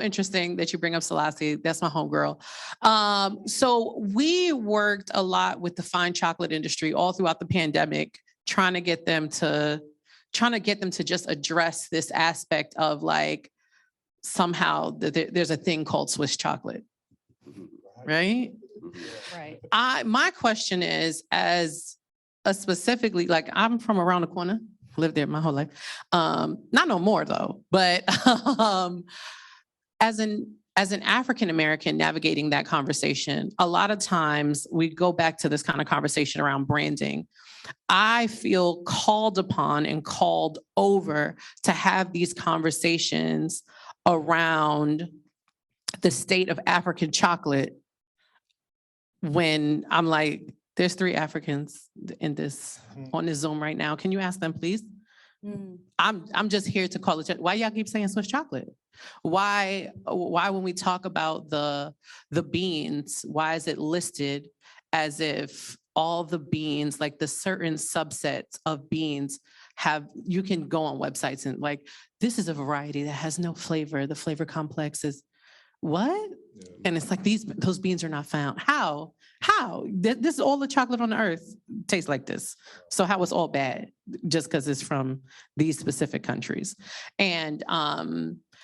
interesting that you bring up Selassie. That's my homegirl. So we worked a lot with the fine chocolate industry all throughout the pandemic, trying to get them to just address this aspect of somehow there's a thing called Swiss chocolate, right? Right. My question is, as specifically, I'm from around the corner, lived there my whole life. Not no more though, but as an African-American navigating that conversation, a lot of times we go back to this kind of conversation around branding. I feel called upon and called over to have these conversations around the state of African chocolate when I'm there's 3 Africans on this Zoom right now. Can you ask them, please? I'm just here to call it. Why y'all keep saying Swiss chocolate? Why when we talk about the beans, why is it listed as if all the beans, the certain subsets of beans you can go on websites and this is a variety that has no flavor. The flavor complex is what? Yeah. And it's those beans are not found. How? This is all the chocolate on the earth tastes like this. So how is all bad just because it's from these specific countries? And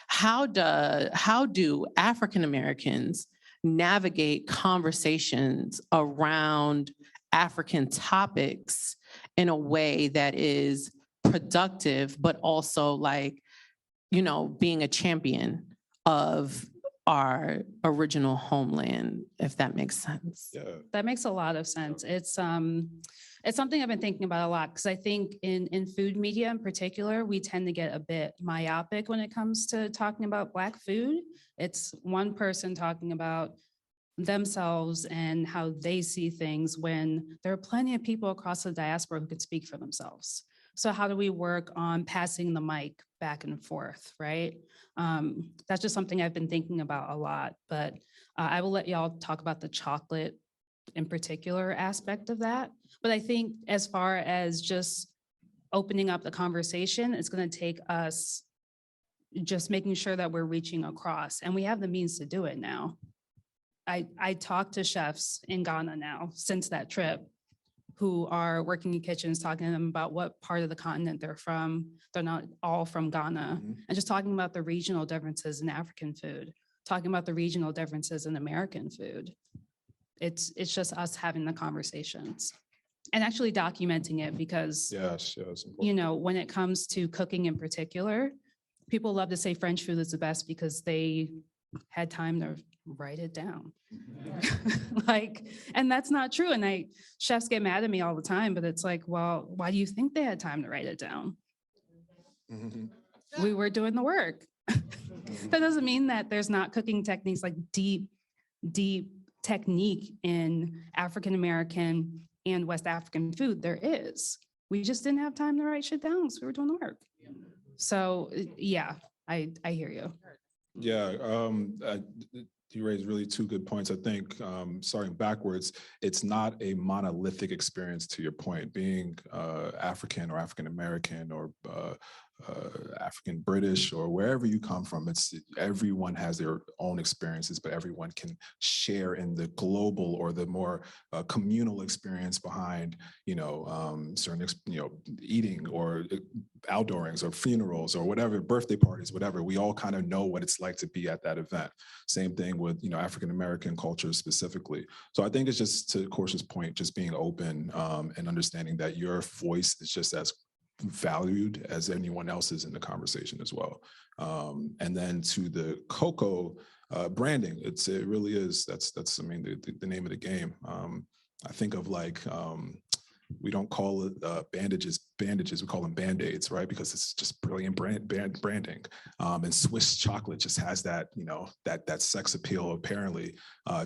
how do African Americans navigate conversations around African topics in a way that is productive, but also being a champion of our original homeland, if that makes sense. Yeah. That makes a lot of sense. It's something I've been thinking about a lot, because I think in food media in particular, we tend to get a bit myopic when it comes to talking about Black food. It's one person talking about themselves and how they see things, when there are plenty of people across the diaspora who could speak for themselves. So how do we work on passing the mic back and forth, right? That's just something I've been thinking about a lot, but I will let y'all talk about the chocolate in particular aspect of that. But I think as far as just opening up the conversation, it's going to take us just making sure that we're reaching across, and we have the means to do it now. I talked to chefs in Ghana now since that trip, who are working in kitchens, talking to them about what part of the continent they're from. They're not all from Ghana. And just talking about the regional differences in African food, talking about the regional differences in American food. It's just us having the conversations and actually documenting it because, Yes. you know, when it comes to cooking in particular, people love to say French food is the best because they had time to write it down. Like, and that's not true. And chefs get mad at me all the time, but it's like, well, why do you think they had time to write it down? We were doing the work. That doesn't mean that there's not cooking techniques, like deep technique in African-American and West African food. There is. We just didn't have time to write shit down, so we were doing the work. So yeah, I hear you. Yeah, you raised really two good points. I think starting backwards, it's not a monolithic experience to your point. Being African or African-American or African British or wherever you come from, everyone has their own experiences, but everyone can share in the global or the more communal experience behind, certain, eating or outdoorings or funerals or whatever, birthday parties, whatever. We all kind of know what it's like to be at that event. Same thing with, African-American culture specifically. So I think it's just, to Korsha's point, just being open and understanding that your voice is just as valued as anyone else's in the conversation as well. And then to the cocoa branding, it really is, that's the name of the game. I think of like, we don't call it bandages, we call them Band-Aids, right? Because it's just brilliant branding. And Swiss chocolate just has that, that sex appeal apparently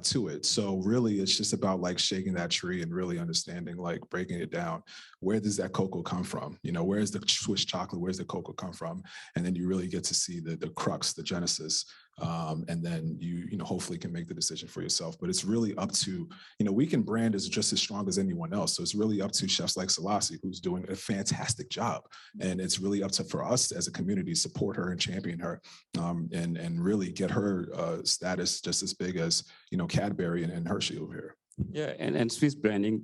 to it. So really it's just about like shaking that tree and really understanding, like breaking it down. Where does that cocoa come from? Where's the Swiss chocolate? Where's the cocoa come from? And then you really get to see the crux, the genesis. And then you hopefully can make the decision for yourself. But it's really up to, we can brand as just as strong as anyone else. So it's really up to chefs like Selassie, who's doing a fantastic job. And it's really up to, for us as a community, support her and champion her and really get her status just as big as, Cadbury and Hershey over here. Yeah, and Swiss branding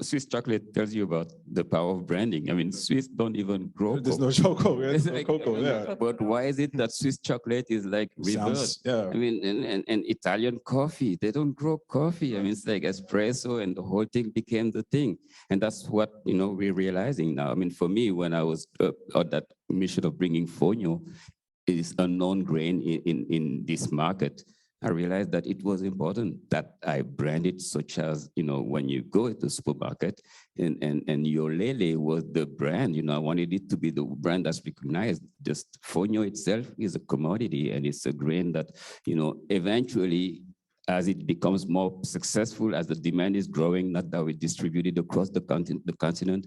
Swiss chocolate tells you about the power of branding. I mean, Swiss don't even grow There's cocoa. no cocoa. There's no Like, cocoa, yeah. But why is it that Swiss chocolate is like rebirth? Yeah. I mean, and Italian coffee, they don't grow coffee. I mean, it's like espresso and the whole thing became the thing. And that's what, we're realizing now. I mean, for me, when I was on that mission of bringing fonio, it is a known grain in this market. I realized that it was important that I brand it, such as, when you go to the supermarket and your Lele was the brand, I wanted it to be the brand that's recognized. Just fonio itself is a commodity and it's a grain that, eventually, as it becomes more successful, as the demand is growing, not that we distribute it across the continent,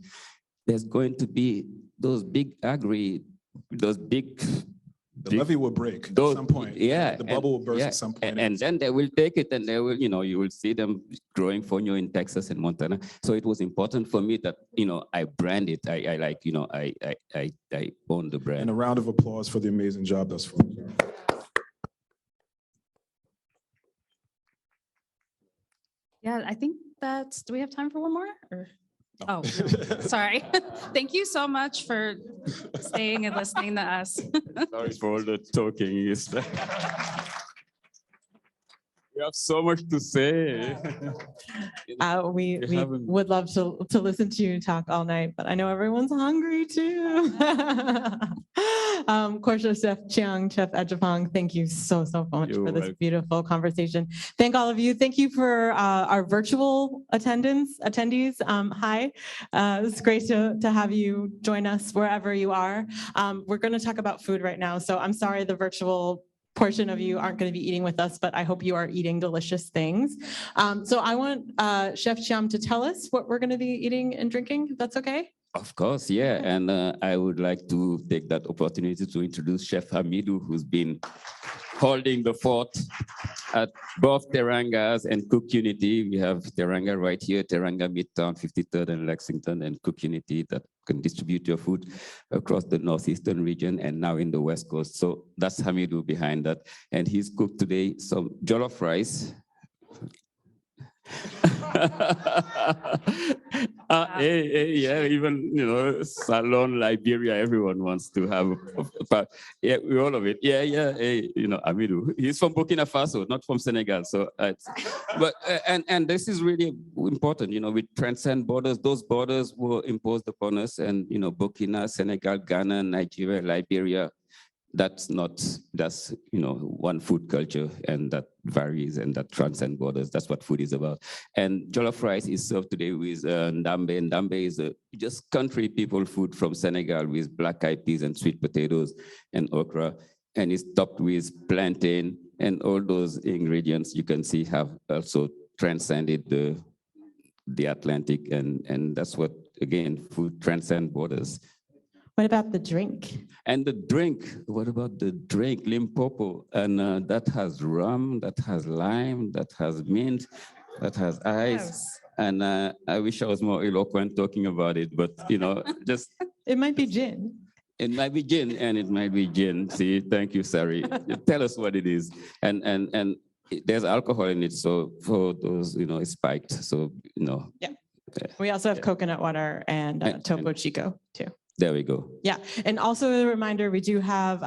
there's going to be those big the levee will break at some point. Yeah. The bubble will burst at some point. And then they will take it and they will, you will see them growing fonio in Texas and Montana. So it was important for me that, I brand it. I own the brand. And a round of applause for the amazing job thus far. Yeah, I think do we have time for one more? Or? Oh, no. Sorry. Thank you so much for staying and listening to us. Sorry for all the talking. We have so much to say. We would love to listen to you talk all night, but I know everyone's hungry too. Korsha, Chef Chiang, Chef Adjepong, thank you so much for this beautiful conversation. Thank all of you. Thank you for our virtual attendees. Hi, it's great to have you join us wherever you are. We're going to talk about food right now, so I'm sorry the virtual portion of you aren't going to be eating with us, but I hope you are eating delicious things. So I want Chef Thiam to tell us what we're going to be eating and drinking, if that's okay? Of course, yeah. And I would like to take that opportunity to introduce Chef Hamidou, who's been holding the fort at both Terangas and Cook Unity. We have Teranga right here, Teranga Midtown, 53rd and Lexington, and Cook Unity that can distribute your food across the northeastern region and now in the West Coast. So that's Hamidou behind that. And he's cooked today some jollof rice Yeah, even, Salon, Liberia, everyone wants to have, but yeah, all of it. Yeah, hey, Amidou, he's from Burkina Faso, not from Senegal. So, and this is really important, we transcend borders. Those borders were imposed upon us, and, Burkina, Senegal, Ghana, Nigeria, Liberia, that's one food culture, and that varies and that transcends borders. That's what food is about. And jollof rice is served today with ndambe. Ndambe is just country people food from Senegal with black eyed peas and sweet potatoes and okra. And it's topped with plantain, and all those ingredients you can see have also transcended the Atlantic. And that's what, again, food transcends borders. What about the drink? And the drink, what about the drink? Limpopo, and that has rum, that has lime, that has mint, that has ice. Yes. And I wish I was more eloquent talking about it, but just. It might be gin. It might be gin, and it might be gin. See, thank you, Sari. Tell us what it is. And there's alcohol in it, so for those, it's spiked. So, Yeah. We also have coconut water and Topo Chico too. There we go. Yeah, and also a reminder, we do have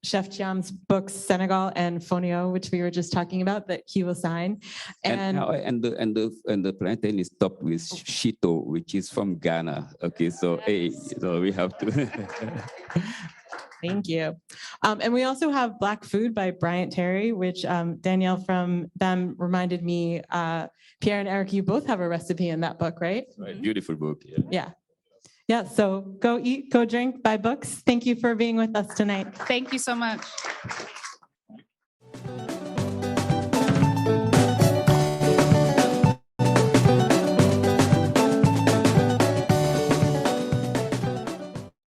Chef Thiam's books, Senegal and Fonio, which we were just talking about, that he will sign. And the plantain is topped with shito, which is from Ghana. Okay, so so we have to. Thank you. And we also have Black Food by Bryant Terry, which Danielle from them reminded me, Pierre and Eric, you both have a recipe in that book, right? Right, beautiful book. Yeah. Yeah, so go eat, go drink, buy books. Thank you for being with us tonight. Thank you so much.